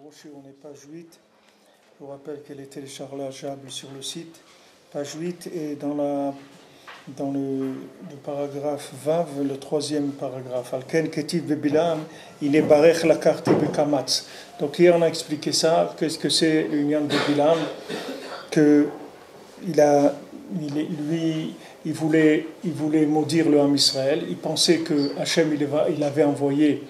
Rocher, on est page 8. Je vous rappelle qu'elle est téléchargeable sur le site. Page 8 et dans le paragraphe Vav, le troisième paragraphe. Alken Ketiv Bebilam, il est barech la carte Bekamatz. Donc hier on a expliqué ça, qu'est-ce que c'est l'union de Bilam, que il voulait maudire le Ham Israël. Il pensait que Hachem il avait envoyé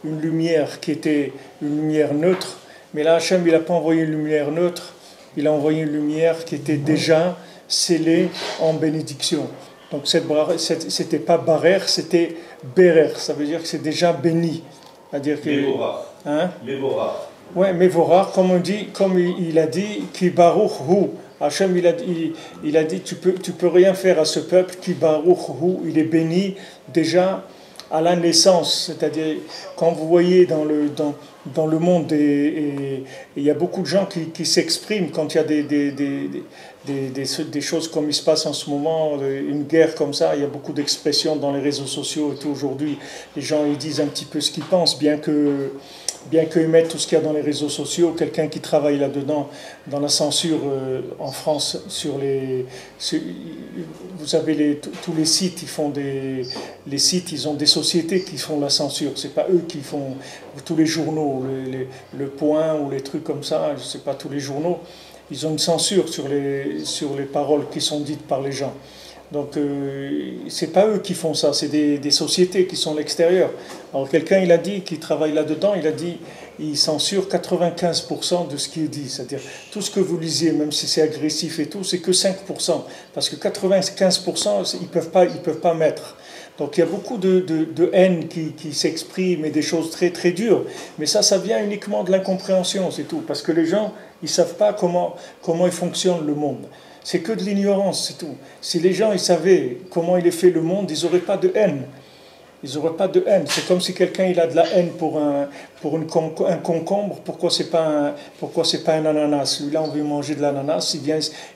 une lumière qui était une lumière neutre, mais là Hachem il n'a pas envoyé une lumière neutre, il a envoyé une lumière qui était déjà scellée en bénédiction. Donc c'était pas barer, c'était berer, ça veut dire que c'est déjà béni. C'est-à-dire que Mévorah. Ouais, Mévorah, comme il a dit, qui baruch hu. Hachem il a dit tu peux rien faire à ce peuple, qui baruch hu, il est béni déjà à la naissance, c'est-à-dire quand vous voyez dans le monde et il y a beaucoup de gens qui s'expriment quand il y a des choses comme il se passe en ce moment, une guerre comme ça, il y a beaucoup d'expressions dans les réseaux sociaux et tout aujourd'hui, les gens ils disent un petit peu ce qu'ils pensent, bien qu'ils mettent tout ce qu'il y a dans les réseaux sociaux, quelqu'un qui travaille là-dedans, dans la censure en France, vous savez, tous les sites, les sites, ils ont des sociétés qui font la censure, c'est pas eux qui font tous les journaux, le Point ou les trucs comme ça, je sais pas, tous les journaux, ils ont une censure sur les paroles qui sont dites par les gens. Donc, c'est pas eux qui font ça, c'est des sociétés qui sont à l'extérieur. Alors, quelqu'un, il a dit, qui travaille là-dedans, il a dit, il censure 95% de ce qu'il dit. C'est-à-dire, tout ce que vous lisez, même si c'est agressif et tout, c'est que 5%. Parce que 95%, ils peuvent pas mettre. Donc, il y a beaucoup de haine qui s'exprime et des choses très, très dures. Mais ça vient uniquement de l'incompréhension, c'est tout. Parce que les gens, ils savent pas comment il fonctionne le monde. C'est que de l'ignorance, c'est tout. Si les gens ils savaient comment il est fait le monde, ils n'auraient pas de haine. Ils n'auraient pas de haine. C'est comme si quelqu'un il a de la haine pour un concombre. Pourquoi c'est pas un ananas? Lui-là, on veut manger de l'ananas.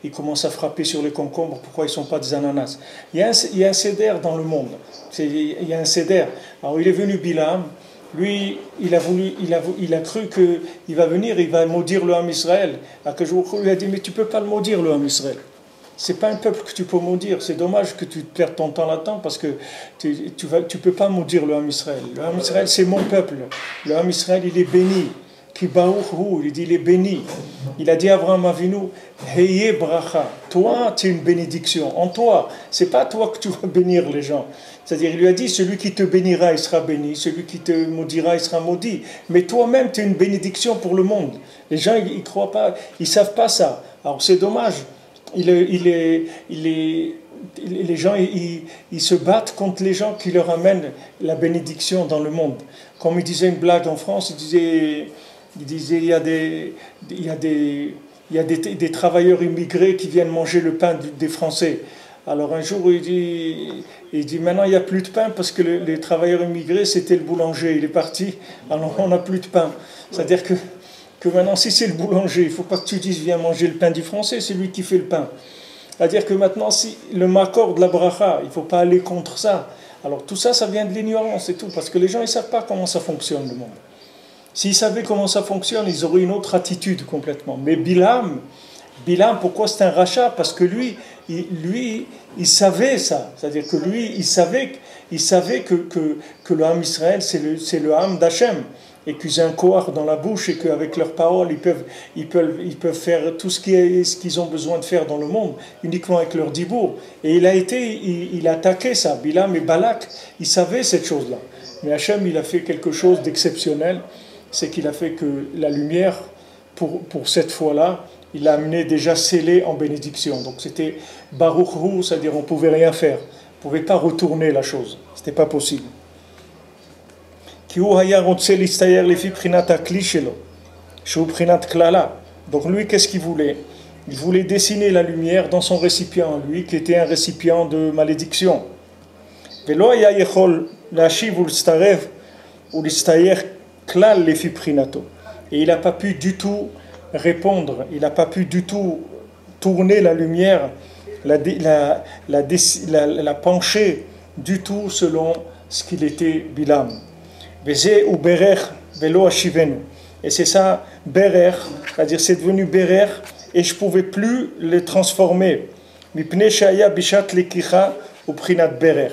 Il commence à frapper sur les concombres. Pourquoi ils ne sont pas des ananas? Il y a un céder dans le monde. Il y a un céder. Alors il est venu Bilam. Lui, il a cru qu'il va venir, il va maudire le Ham Israël. Akadosh lui a dit, mais tu ne peux pas le maudire, le Ham Israël. C'est pas un peuple que tu peux maudire. C'est dommage que tu perdes ton temps là-dedans parce que tu peux pas maudire le Ham Israël. Le Ham Israël, c'est mon peuple. Le Ham Israël, il est béni. Ki baruch hu, il dit, il est béni. Il a dit à Abraham Avinu, Heye bracha. Toi, tu es une bénédiction. En toi, c'est pas toi que tu vas bénir les gens. C'est-à-dire, il lui a dit, celui qui te bénira, il sera béni. Celui qui te maudira, il sera maudit. Mais toi-même, tu es une bénédiction pour le monde. Les gens, ils croient pas, ils savent pas ça. Alors, c'est dommage. Les gens, ils se battent contre les gens qui leur amènent la bénédiction dans le monde. Comme il disait une blague en France, il disait il y a des travailleurs immigrés qui viennent manger le pain des Français. Alors un jour, il dit maintenant il n'y a plus de pain parce que les travailleurs immigrés, c'était le boulanger, il est parti, alors on n'a plus de pain. C'est-à-dire que maintenant, si c'est le boulanger, il ne faut pas que tu dises viens manger le pain du Français, c'est lui qui fait le pain. C'est-à-dire que maintenant, si le makor de la bracha, il ne faut pas aller contre ça. Alors tout ça, ça vient de l'ignorance et tout, parce que les gens, ils ne savent pas comment ça fonctionne le monde. S'ils savaient comment ça fonctionne, ils auraient une autre attitude complètement. Mais Bilam, pourquoi c'est un rachat? Parce que lui, il savait ça. C'est-à-dire que lui, il savait que le Ham Israël, c'est le Ham d'Hachem. Et qu'ils ont un kohar dans la bouche et qu'avec leurs paroles, ils peuvent faire tout ce qu'ils ont besoin de faire dans le monde, uniquement avec leur dibour. Et il a attaqué ça. Bilam et Balak, ils savaient cette chose-là. Mais Hachem, il a fait quelque chose d'exceptionnel. C'est qu'il a fait que la lumière, pour cette fois-là, il l'a amené déjà scellé en bénédiction. Donc c'était Baruch Hu, c'est-à-dire on ne pouvait rien faire. On ne pouvait pas retourner la chose. Ce n'était pas possible. Donc lui, qu'est-ce qu'il voulait? Il voulait dessiner la lumière dans son récipient, lui qui était un récipient de malédiction. Et il n'a pas pu du tout répondre, il n'a pas pu du tout tourner la lumière, la pencher du tout selon ce qu'il était Bilam. Et c'est ça, Berer, c'est-à-dire c'est devenu Berer, et je ne pouvais plus les transformer. Mipnei shaya bishat lekicha uprinat Berer.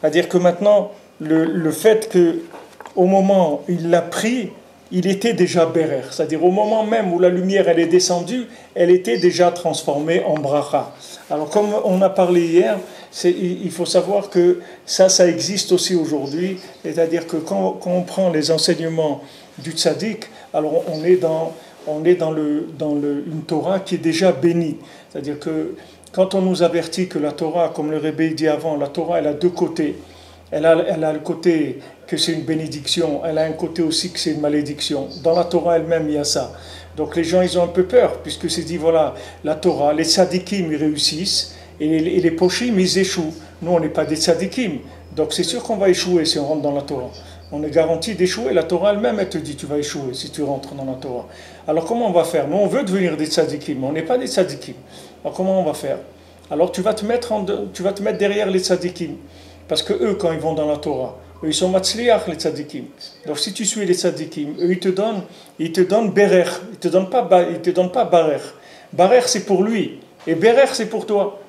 C'est-à-dire que maintenant, le fait qu'au moment où il l'a pris, il était déjà Berer. C'est-à-dire au moment même où la lumière elle est descendue, elle était déjà transformée en bracha. Alors comme on a parlé hier, il faut savoir que ça existe aussi aujourd'hui. C'est-à-dire que quand on prend les enseignements du tzaddik, alors on est dans une Torah qui est déjà bénie. C'est-à-dire que quand on nous avertit que la Torah, comme le Rebbe dit avant, la Torah elle a deux côtés. Elle a le côté que c'est une bénédiction, elle a un côté aussi que c'est une malédiction. Dans la Torah elle-même, il y a ça. Donc les gens, ils ont un peu peur, puisque c'est dit, voilà, la Torah, les tzadikim, ils réussissent, et les pochim, ils échouent. Nous, on n'est pas des tzadikim, donc c'est sûr qu'on va échouer si on rentre dans la Torah. On est garanti d'échouer. La Torah elle-même, elle te dit, tu vas échouer si tu rentres dans la Torah. Alors comment on va faire? Nous, on veut devenir des tzadikim, mais on n'est pas des tzadikim. Alors comment on va faire? Alors tu vas te mettre derrière les tzadikim. Parce que eux, quand ils vont dans la Torah, eux, ils sont matzliach, les tzadikim. Donc si tu suis les tzadikim, eux, ils te donnent berer, ils te donnent pas barer. Barer, c'est pour lui, et berer, c'est pour toi.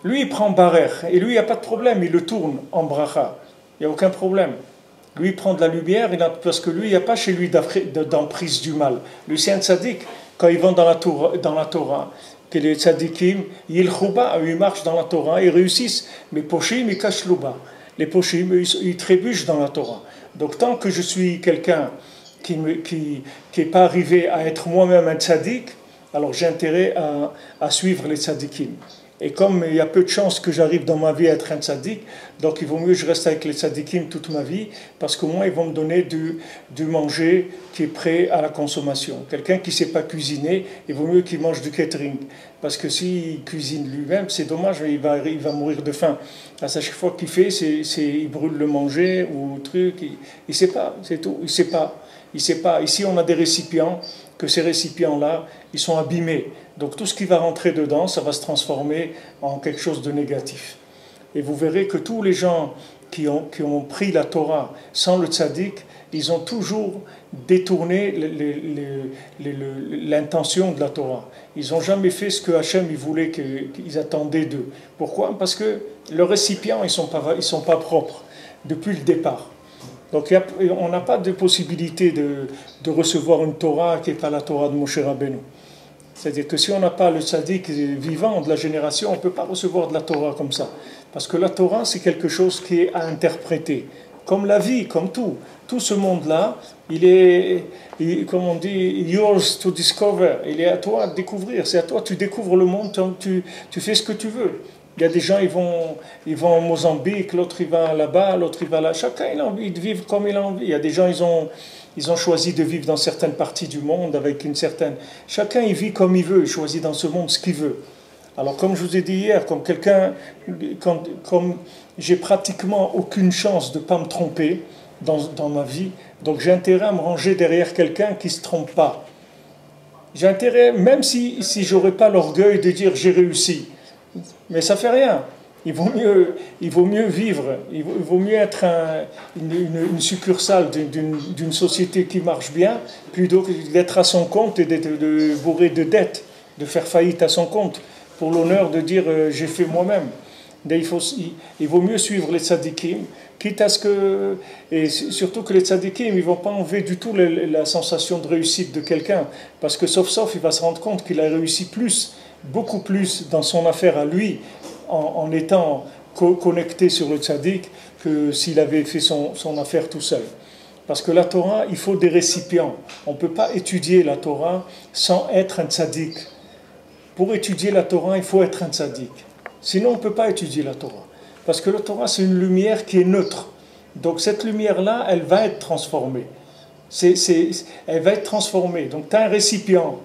Lui, il prend barer, et lui, il n'y a pas de problème, il le tourne en bracha. Il n'y a aucun problème. Lui, il prend de la lumière, parce que lui, il n'y a pas chez lui d'emprise du mal. Lui, c'est un tzadik. Quand ils vont dans la Torah, que les tzadikim, ils marchent dans la Torah, ils réussissent, mais pochim, ils cachent l'ouba. Les pochim, ils trébuchent dans la Torah. Donc tant que je suis quelqu'un qui n'est pas arrivé à être moi-même un tzadik, alors j'ai intérêt à suivre les tzadikim. Et comme il y a peu de chances que j'arrive dans ma vie à être un tzaddik, donc il vaut mieux que je reste avec les tzadikim toute ma vie, parce qu'au moins ils vont me donner du manger qui est prêt à la consommation. Quelqu'un qui ne sait pas cuisiner, il vaut mieux qu'il mange du catering. Parce que s'il cuisine lui-même, c'est dommage, il va mourir de faim. À chaque fois qu'il fait, il brûle le manger ou truc, il ne sait pas, c'est tout, il ne sait pas. Ici on a des récipients, que ces récipients-là, ils sont abîmés. Donc tout ce qui va rentrer dedans, ça va se transformer en quelque chose de négatif. Et vous verrez que tous les gens qui ont pris la Torah sans le tzaddik, ils ont toujours détourné l'intention de la Torah. Ils n'ont jamais fait ce que Hachem il voulait qu'ils attendaient d'eux. Pourquoi? Parce que leurs récipients, ils sont pas propres depuis le départ. Donc on n'a pas de possibilité de recevoir une Torah qui n'est pas la Torah de Moshe Rabbeinu. C'est-à-dire que si on n'a pas le tzaddik vivant de la génération, on ne peut pas recevoir de la Torah comme ça. Parce que la Torah, c'est quelque chose qui est à interpréter. Comme la vie, comme tout. Tout ce monde-là, comme on dit, yours to discover. Il est à toi de découvrir. C'est à toi, tu découvres le monde, tu fais ce que tu veux. Il y a des gens, ils vont au Mozambique, l'autre il va là-bas, l'autre il va là. Chacun il a envie de vivre comme il a envie. Il y a des gens, ils ont choisi de vivre dans certaines parties du monde avec une certaine... Chacun il vit comme il veut, il choisit dans ce monde ce qu'il veut. Alors comme je vous ai dit hier, comme j'ai pratiquement aucune chance de ne pas me tromper dans ma vie, donc j'ai intérêt à me ranger derrière quelqu'un qui ne se trompe pas. J'ai intérêt, même si je n'aurais pas l'orgueil de dire j'ai réussi, mais ça ne fait rien. Il vaut mieux vivre, il vaut mieux être une succursale d'une société qui marche bien, plutôt que d'être à son compte et d'être bourré de dettes, de faire faillite à son compte, pour l'honneur de dire j'ai fait moi-même. Il vaut mieux suivre les tzadikim, quitte à ce que... Et surtout que les tzadikim, ils ne vont pas enlever du tout la sensation de réussite de quelqu'un, parce que sauf il va se rendre compte qu'il a réussi beaucoup plus dans son affaire à lui, en étant connecté sur le tzaddik, que s'il avait fait son affaire tout seul. Parce que la Torah, il faut des récipients. On ne peut pas étudier la Torah sans être un tzaddik. Pour étudier la Torah, il faut être un tzaddik. Sinon, on ne peut pas étudier la Torah. Parce que la Torah, c'est une lumière qui est neutre. Donc cette lumière-là, elle va être transformée. Elle va être transformée. Donc tu as un récipient.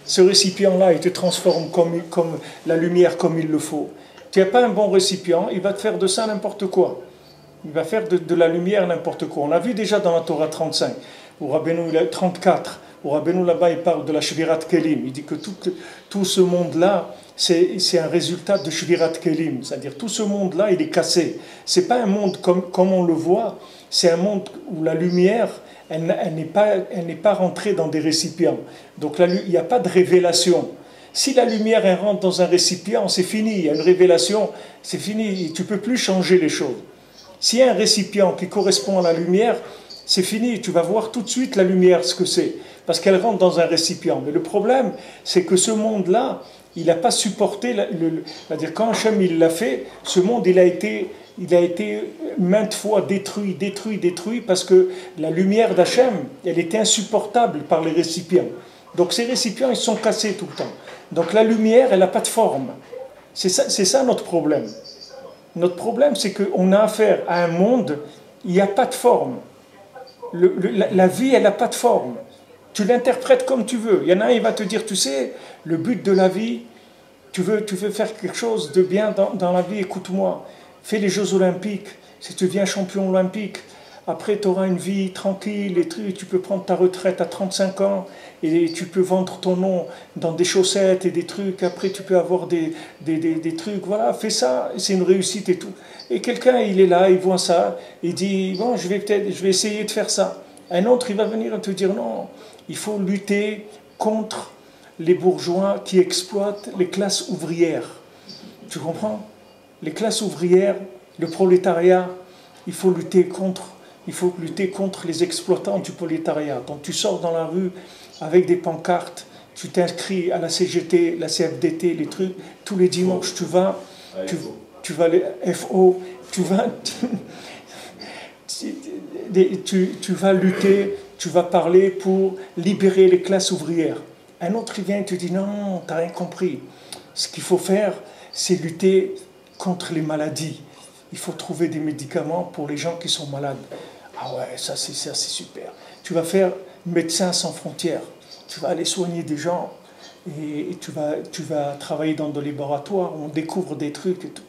Ce récipient-là, il te transforme comme la lumière comme il le faut. Tu n'as pas un bon récipient, il va te faire de ça n'importe quoi. Il va faire de la lumière n'importe quoi. On l'a vu déjà dans la Torah 35, ou Rabbeinu 34, où Rabbeinu là-bas il parle de la Shvirat Kelim. Il dit que tout ce monde-là, c'est un résultat de Shvirat Kelim. C'est-à-dire tout ce monde-là, il est cassé. Ce n'est pas un monde comme on le voit, c'est un monde où la lumière, elle n'est pas rentrée dans des récipients. Donc il n'y a pas de révélation. Si la lumière elle rentre dans un récipient, c'est fini, il y a une révélation, c'est fini, tu ne peux plus changer les choses. S'il y a un récipient qui correspond à la lumière, c'est fini, tu vas voir tout de suite la lumière, ce que c'est, parce qu'elle rentre dans un récipient. Mais le problème, c'est que ce monde-là, il n'a pas supporté, c'est-à-dire quand Hachem il l'a fait, ce monde il a été maintes fois détruit, parce que la lumière d'Hachem, elle était insupportable par les récipients. Donc ces récipients, ils sont cassés tout le temps. Donc la lumière, elle n'a pas de forme. C'est ça notre problème. Notre problème, c'est qu'on a affaire à un monde, il n'y a pas de forme. La vie, elle n'a pas de forme. Tu l'interprètes comme tu veux. Il y en a un, il va te dire, tu sais, le but de la vie, tu veux faire quelque chose de bien dans la vie, écoute-moi. Fais les Jeux Olympiques. Si tu deviens champion olympique, après tu auras une vie tranquille, et tu peux prendre ta retraite à 35 ans, et tu peux vendre ton nom dans des chaussettes et des trucs. Après, tu peux avoir des trucs. Voilà, fais ça, c'est une réussite et tout. Et quelqu'un, il est là, il voit ça, il dit, bon, je vais essayer de faire ça. Un autre, il va venir te dire, non, il faut lutter contre les bourgeois qui exploitent les classes ouvrières. Tu comprends? Les classes ouvrières, le prolétariat, il faut lutter contre les exploitants du prolétariat. Donc tu sors dans la rue avec des pancartes, tu t'inscris à la CGT, la CFDT, les trucs, tous les dimanches tu vas les FO, tu vas lutter, tu vas parler pour libérer les classes ouvrières. Un autre il vient et te dit non, tu n'as rien compris. Ce qu'il faut faire, c'est lutter contre les maladies. Il faut trouver des médicaments pour les gens qui sont malades. Ah ouais, ça c'est super. Tu vas faire Médecins sans frontières. Tu vas aller soigner des gens et tu vas travailler dans des laboratoires où on découvre des trucs et tout.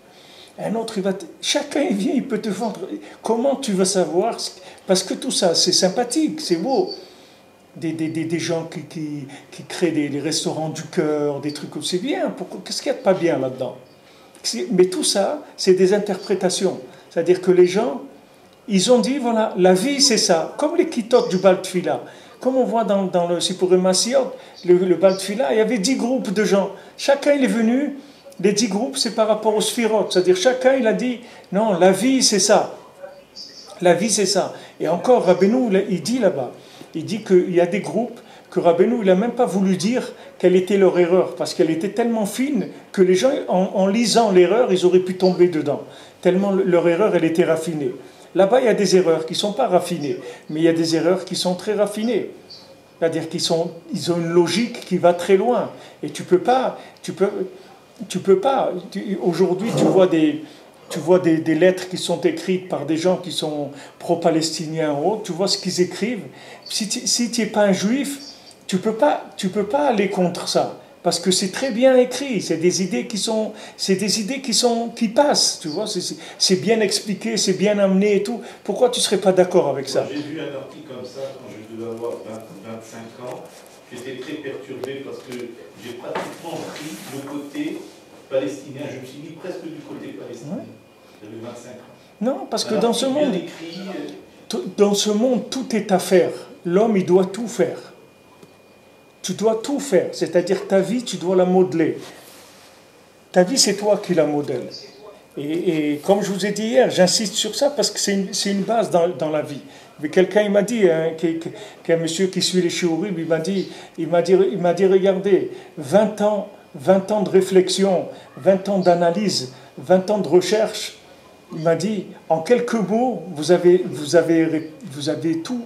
Un autre, chacun il vient, il peut te vendre. Comment tu vas savoir? Parce que tout ça, c'est sympathique, c'est beau. Des gens qui créent des restaurants du cœur, des trucs comme c'est bien. Qu'est-ce qu'il y a de pas bien là-dedans? Mais tout ça, c'est des interprétations. C'est-à-dire que les gens, ils ont dit, voilà, la vie c'est ça. Comme les kitotes du Bal Tfila. Comme on voit dans le Sipurim Massiot, le Bal Tfila, il y avait 10 groupes de gens. Chacun il est venu, les 10 groupes c'est par rapport aux Sphirot. C'est-à-dire chacun il a dit, non, la vie c'est ça. La vie c'est ça. Et encore, Rabbeinu, il dit là-bas, il dit qu'il y a des groupes que Rabbeinu, il n'a même pas voulu dire quelle était leur erreur, parce qu'elle était tellement fine que les gens, en lisant l'erreur, ils auraient pu tomber dedans. Tellement leur erreur, elle était raffinée. Là-bas, il y a des erreurs qui ne sont pas raffinées, mais il y a des erreurs qui sont très raffinées. C'est-à-dire qu'ils ont une logique qui va très loin. Et tu peux pas. Aujourd'hui, tu vois des lettres qui sont écrites par des gens qui sont pro-palestiniens ou autres, tu vois ce qu'ils écrivent. Si tu n'es pas un juif, tu peux pas aller contre ça. Parce que c'est très bien écrit, c'est des idées qui passent, tu vois, c'est bien expliqué, c'est bien amené et tout. Pourquoi tu ne serais pas d'accord avec ça? J'ai vu un article comme ça quand je devais avoir 25 ans. J'étais très perturbé parce que j'ai pratiquement pris le côté palestinien. Je me suis mis presque du côté palestinien. J'avais 25 ans. Non, parce que dans ce monde, tout est à faire. L'homme, il doit tout faire. Tu dois tout faire, c'est-à-dire ta vie, tu dois la modeler. Ta vie, c'est toi qui la modèle. Et comme je vous ai dit hier, j'insiste sur ça parce que c'est une base dans la vie. Mais quelqu'un, il m'a dit, qu'un monsieur qui suit les shiurim, il m'a dit, regardez, 20 ans de réflexion, 20 ans d'analyse, 20 ans de recherche. Il m'a dit, en quelques mots, vous avez tout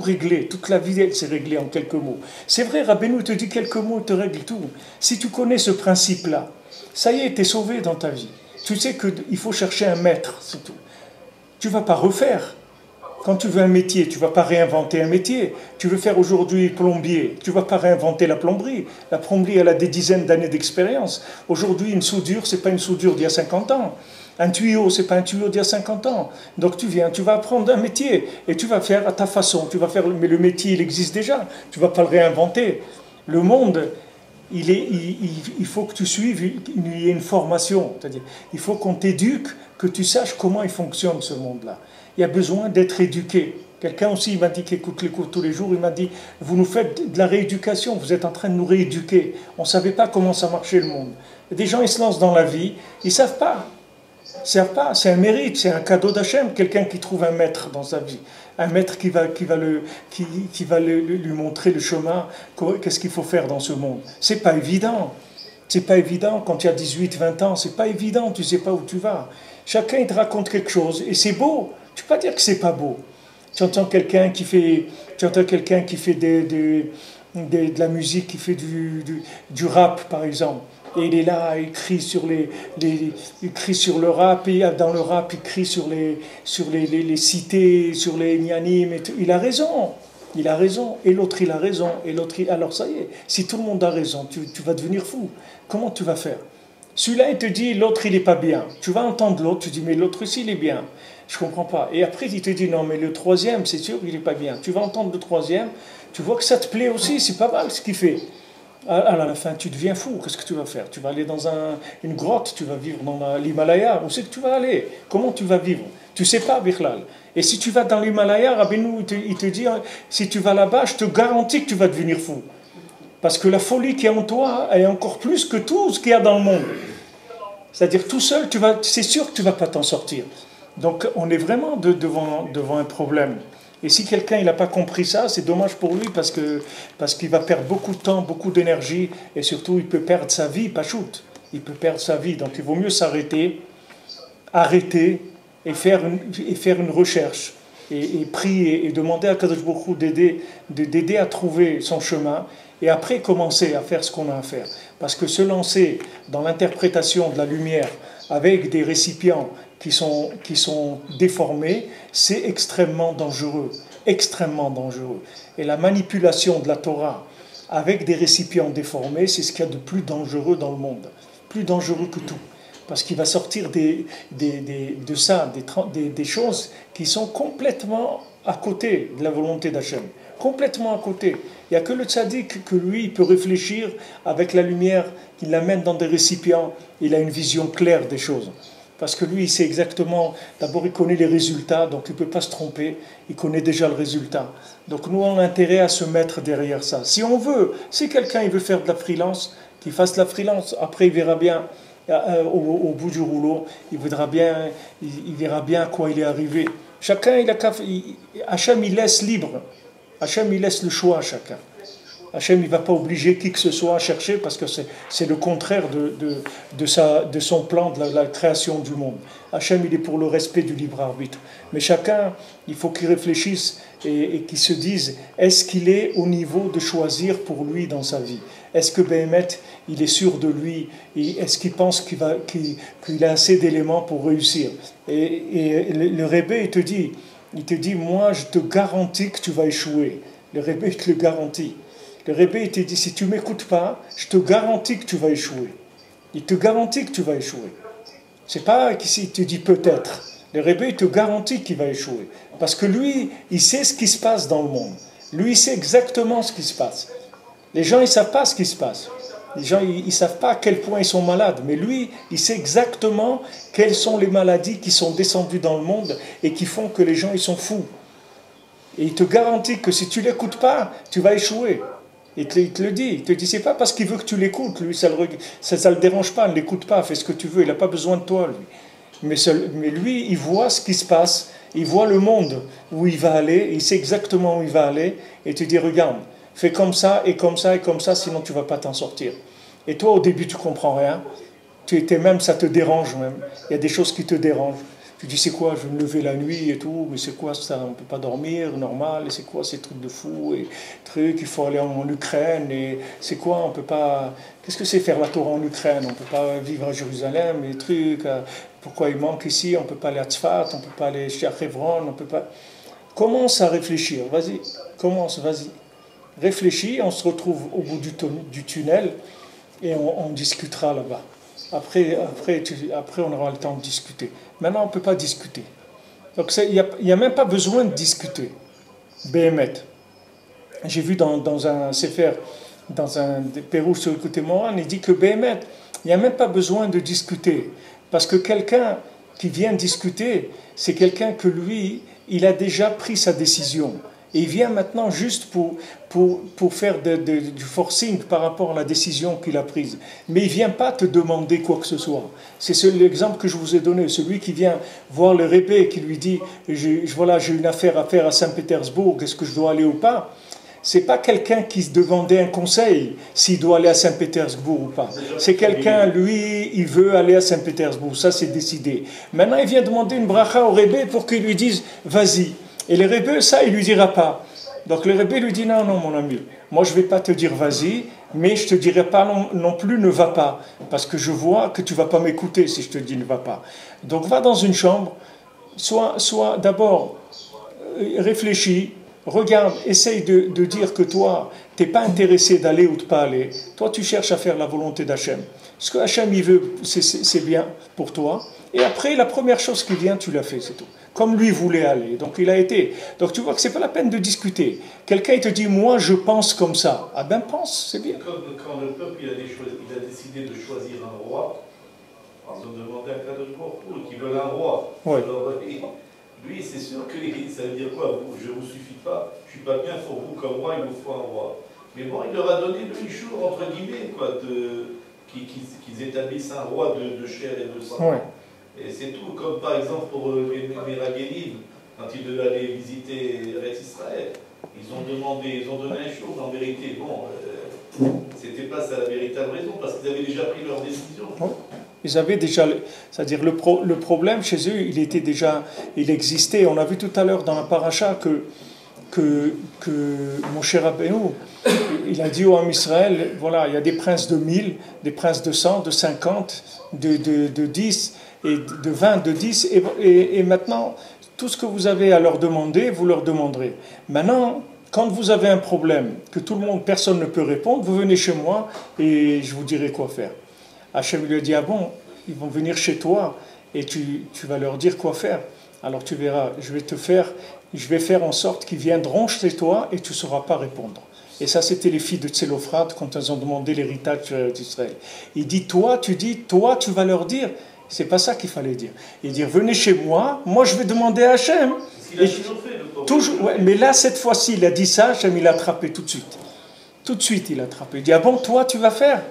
réglé. Toute la vie, elle s'est réglée en quelques mots. C'est vrai, Rabbeinu te dit quelques mots, te règle tout. Si tu connais ce principe-là, ça y est, tu es sauvé dans ta vie. Tu sais qu'il faut chercher un maître, c'est tout. Tu ne vas pas refaire. Quand tu veux un métier, tu ne vas pas réinventer un métier. Tu veux faire aujourd'hui plombier, tu ne vas pas réinventer la plomberie. La plomberie, elle a des dizaines d'années d'expérience. Aujourd'hui, une soudure, ce n'est pas une soudure d'il y a 50 ans. Un tuyau, ce n'est pas un tuyau d'il y a 50 ans. Donc tu vas apprendre un métier et tu vas faire à ta façon. Mais le métier, il existe déjà. Tu ne vas pas le réinventer. Le monde, il faut que tu suives, il y ait une formation. C'est-à-dire, il faut qu'on t'éduque, que tu saches comment il fonctionne ce monde-là. Il y a besoin d'être éduqué. Quelqu'un aussi il m'a dit qu'il écoute les cours tous les jours, il m'a dit, vous nous faites de la rééducation, vous êtes en train de nous rééduquer. On ne savait pas comment ça marchait le monde. Et des gens, ils se lancent dans la vie, ils ne savent pas. Ils ne savent pas, c'est un mérite, c'est un cadeau d'Hachem, quelqu'un qui trouve un maître dans sa vie. Un maître qui va lui montrer le chemin, qu'est-ce qu'il faut faire dans ce monde. C'est pas évident. C'est pas évident quand tu as 18, 20 ans, c'est pas évident, tu sais pas où tu vas. Chacun il te raconte quelque chose et c'est beau. Tu peux pas dire que c'est pas beau. Tu entends quelqu'un qui fait de la musique, qui fait du rap par exemple. Et il est là, il crie sur il crie sur le rap, et dans le rap, il crie sur les cités, sur les gnanim, et tout. Il a raison, et l'autre il a raison, et l'autre alors ça y est, si tout le monde a raison, tu vas devenir fou. Comment tu vas faire? Celui-là il te dit, l'autre il n'est pas bien. Tu vas entendre l'autre, tu dis, mais l'autre aussi il est bien. Je ne comprends pas. Et après il te dit, non mais le troisième, c'est sûr il n'est pas bien. Tu vas entendre le troisième, tu vois que ça te plaît aussi, c'est pas mal ce qu'il fait. À la fin, tu deviens fou. Qu'est-ce que tu vas faire? Tu vas aller dans une grotte, tu vas vivre dans l'Himalaya. Où c'est que tu vas aller? Comment tu vas vivre? Tu ne sais pas, Bichlal. Et si tu vas dans l'Himalaya, Rabbeinu, il te dit, si tu vas là-bas, je te garantis que tu vas devenir fou. Parce que la folie qui est en toi est encore plus que tout ce qu'il y a dans le monde. C'est-à-dire, tout seul, c'est sûr que tu ne vas pas t'en sortir. Donc, on est vraiment devant un problème. Et si quelqu'un n'a pas compris ça, c'est dommage pour lui parce qu'il va perdre beaucoup de temps, beaucoup d'énergie et surtout il peut perdre sa vie, pas shoot. Il peut perdre sa vie. Donc il vaut mieux s'arrêter, arrêter et faire une recherche et prier et demander à Kadosh Baruch Hu d'aider à trouver son chemin et après commencer à faire ce qu'on a à faire. Parce que se lancer dans l'interprétation de la lumière avec des récipients qui sont déformés, c'est extrêmement dangereux, extrêmement dangereux. Et la manipulation de la Torah avec des récipients déformés, c'est ce qu'il y a de plus dangereux dans le monde, plus dangereux que tout. Parce qu'il va sortir de ça des choses qui sont complètement à côté de la volonté d'Hachem, complètement à côté. Il n'y a que le tzaddik que lui, il peut réfléchir avec la lumière, qu'il l'amène dans des récipients, il a une vision claire des choses. Parce que lui, il sait exactement, d'abord il connaît les résultats, donc il ne peut pas se tromper, il connaît déjà le résultat. Donc nous, on a intérêt à se mettre derrière ça. Si on veut, si quelqu'un il veut faire de la freelance, qu'il fasse de la freelance, après il verra bien, au bout du rouleau, il verra bien à quoi il est arrivé. Chacun, Hachem, il laisse libre. Hachem, il laisse le choix à chacun. Hachem, il ne va pas obliger qui que ce soit à chercher parce que c'est le contraire de son plan de la création du monde. Hachem, il est pour le respect du libre arbitre. Mais chacun, il faut qu'il réfléchisse et qu'il se dise, est-ce qu'il est au niveau de choisir pour lui dans sa vie? Est-ce que Béhémet, il est sûr de lui? Est-ce qu'il pense qu'il a assez d'éléments pour réussir? Et le Rebbe, il te dit, moi, je te garantis que tu vas échouer. Le Rebbe, il te le garantit. Le Rebbe, il te dit, si tu ne m'écoutes pas, je te garantis que tu vas échouer. Il te garantit que tu vas échouer. C'est pas qu'il te dit peut-être. Le Rebbe, il te garantit qu'il va échouer. Parce que lui, il sait ce qui se passe dans le monde. Lui, il sait exactement ce qui se passe. Les gens, ils ne savent pas ce qui se passe. Les gens, ils ne savent pas à quel point ils sont malades. Mais lui, il sait exactement quelles sont les maladies qui sont descendues dans le monde et qui font que les gens, ils sont fous. Et il te garantit que si tu ne l'écoutes pas, tu vas échouer. Il te le dit. Il te dit, c'est pas parce qu'il veut que tu l'écoutes. Lui, ça le dérange pas. Ne l'écoute pas. Fais ce que tu veux. Il n'a pas besoin de toi, lui. Mais lui, il voit ce qui se passe. Il voit le monde où il va aller. Il sait exactement où il va aller. Et il te dit, regarde, fais comme ça et comme ça et comme ça, sinon tu ne vas pas t'en sortir. Et toi, au début, tu ne comprends rien. Même, ça te dérange même. Il y a des choses qui te dérangent. Tu dis, c'est quoi, je vais me lever la nuit et tout, mais c'est quoi ça, on ne peut pas dormir, normal, et c'est quoi ces trucs de fou, et trucs, il faut aller en Ukraine, et c'est quoi, on peut pas, qu'est-ce que c'est faire la Torah en Ukraine, on ne peut pas vivre à Jérusalem, et trucs, pourquoi il manque ici, on ne peut pas aller à Tzfat, on ne peut pas aller chez Hebron, on ne peut pas... Commence à réfléchir, vas-y, vas-y. Réfléchis, on se retrouve au bout du tunnel, et on discutera là-bas. Après, on aura le temps de discuter. Maintenant, on ne peut pas discuter. Donc, il n'y a même pas besoin de discuter. Béhémet. J'ai vu dans un Sefer, dans un Pérou sur le côté Moran, il dit que Béhémet, il n'y a même pas besoin de discuter. Parce que quelqu'un, qui vient discuter, c'est quelqu'un que lui, il a déjà pris sa décision. Et il vient maintenant juste pour faire du forcing par rapport à la décision qu'il a prise. Mais il ne vient pas te demander quoi que ce soit. C'est l'exemple que je vous ai donné. Celui qui vient voir le Rebbe et qui lui dit voilà, j'ai une affaire à faire à Saint-Pétersbourg, est-ce que je dois aller ou pas? Ce n'est pas quelqu'un qui se demandait un conseil s'il doit aller à Saint-Pétersbourg ou pas. C'est quelqu'un, lui, il veut aller à Saint-Pétersbourg. Ça, c'est décidé. Maintenant, il vient demander une bracha au Rebbe pour qu'il lui dise vas-y. Et le Rebbe, ça, il ne lui dira pas. Donc le Rebbe lui dit non, non, mon ami, moi je ne vais pas te dire vas-y, mais je ne te dirai pas non plus ne va pas, parce que je vois que tu ne vas pas m'écouter si je te dis ne va pas. Donc va dans une chambre, sois d'abord réfléchis, regarde, essaye de dire que toi, tu n'es pas intéressé d'aller ou de ne pas aller. Toi, tu cherches à faire la volonté d'Hachem. Ce que Hachem il veut, c'est bien pour toi. Et après, la première chose qui vient, tu l'as fait, c'est tout. Comme lui voulait aller. Donc il a été. Donc tu vois que ce n'est pas la peine de discuter. Quelqu'un il te dit, moi je pense comme ça. Ah ben pense, c'est bien. Quand le peuple il a décidé de choisir un roi, ils ont demandé à Kadosh Baruch Hu qu'ils veulent un roi. Ouais. Alors, lui, c'est sûr que ça veut dire quoi? Je ne vous suffis pas, je ne suis pas bien pour vous comme roi, il vous faut un roi. Mais bon, il leur a donné le jour, entre guillemets, quoi, qu'ils établissent un roi de chair et de sang. Ouais. Et c'est tout, comme par exemple pour les Méragélim, quand ils devaient aller visiter Eretz Israël, ils ont donné un jour, mais en vérité, bon, c'était pas ça la véritable raison, parce qu'ils avaient déjà pris leur décision. Ouais. Ils avaient déjà, c'est-à-dire le problème chez eux, il existait. On a vu tout à l'heure dans la paracha que Moshe Rabbeinu, il a dit au Ham Israël, voilà, il y a des princes de 1000, des princes de 100, de 50, de 10, et de 20, de 10, et maintenant, tout ce que vous avez à leur demander, vous leur demanderez. Maintenant, quand vous avez un problème, que personne ne peut répondre, vous venez chez moi et je vous dirai quoi faire. Hachem lui a dit, ah bon, ils vont venir chez toi et tu vas leur dire quoi faire. Alors tu verras, je vais faire en sorte qu'ils viendront chez toi et tu ne sauras pas répondre. Et ça, c'était les filles de Tselophrad quand elles ont demandé l'héritage d'Israël. Il dit, toi, tu vas leur dire. C'est pas ça qu'il fallait dire. Il dit, venez chez moi, moi je vais demander à Hachem. Il a toujours fait, le pauvre. Toujours, ouais, mais là, cette fois-ci, il a dit ça, Hachem, il l'a attrapé tout de suite. Tout de suite, il l'a attrapé. Il dit, ah bon, toi, tu vas faire?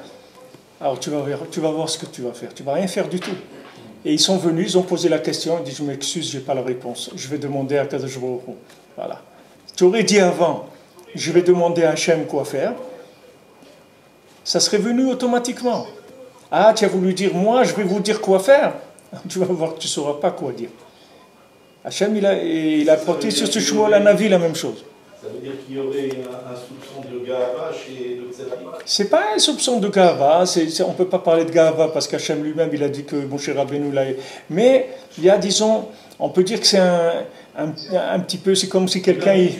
Alors, tu vas voir ce que tu vas faire. Tu vas rien faire du tout. Et ils sont venus, ils ont posé la question, ils disent, je m'excuse, je n'ai pas la réponse. Je vais demander à Kadosh Baruch Hu. Voilà. Tu aurais dit avant, je vais demander à Hachem quoi faire. Ça serait venu automatiquement. Ah, tu as voulu dire, moi, je vais vous dire quoi faire. Tu vas voir que tu ne sauras pas quoi dire. Hachem, il a apporté sur ce Shmuel Hanavi la même chose. Ça veut dire qu'il y aurait un soupçon de Gahava chez le Tzadik? C'est pas un soupçon de Gahava, on ne peut pas parler de Gahava parce qu'Hachem lui-même, il a dit que Moshe Rabbeinu l'a... Mais il y a, disons, on peut dire que c'est un petit peu, c'est comme si quelqu'un est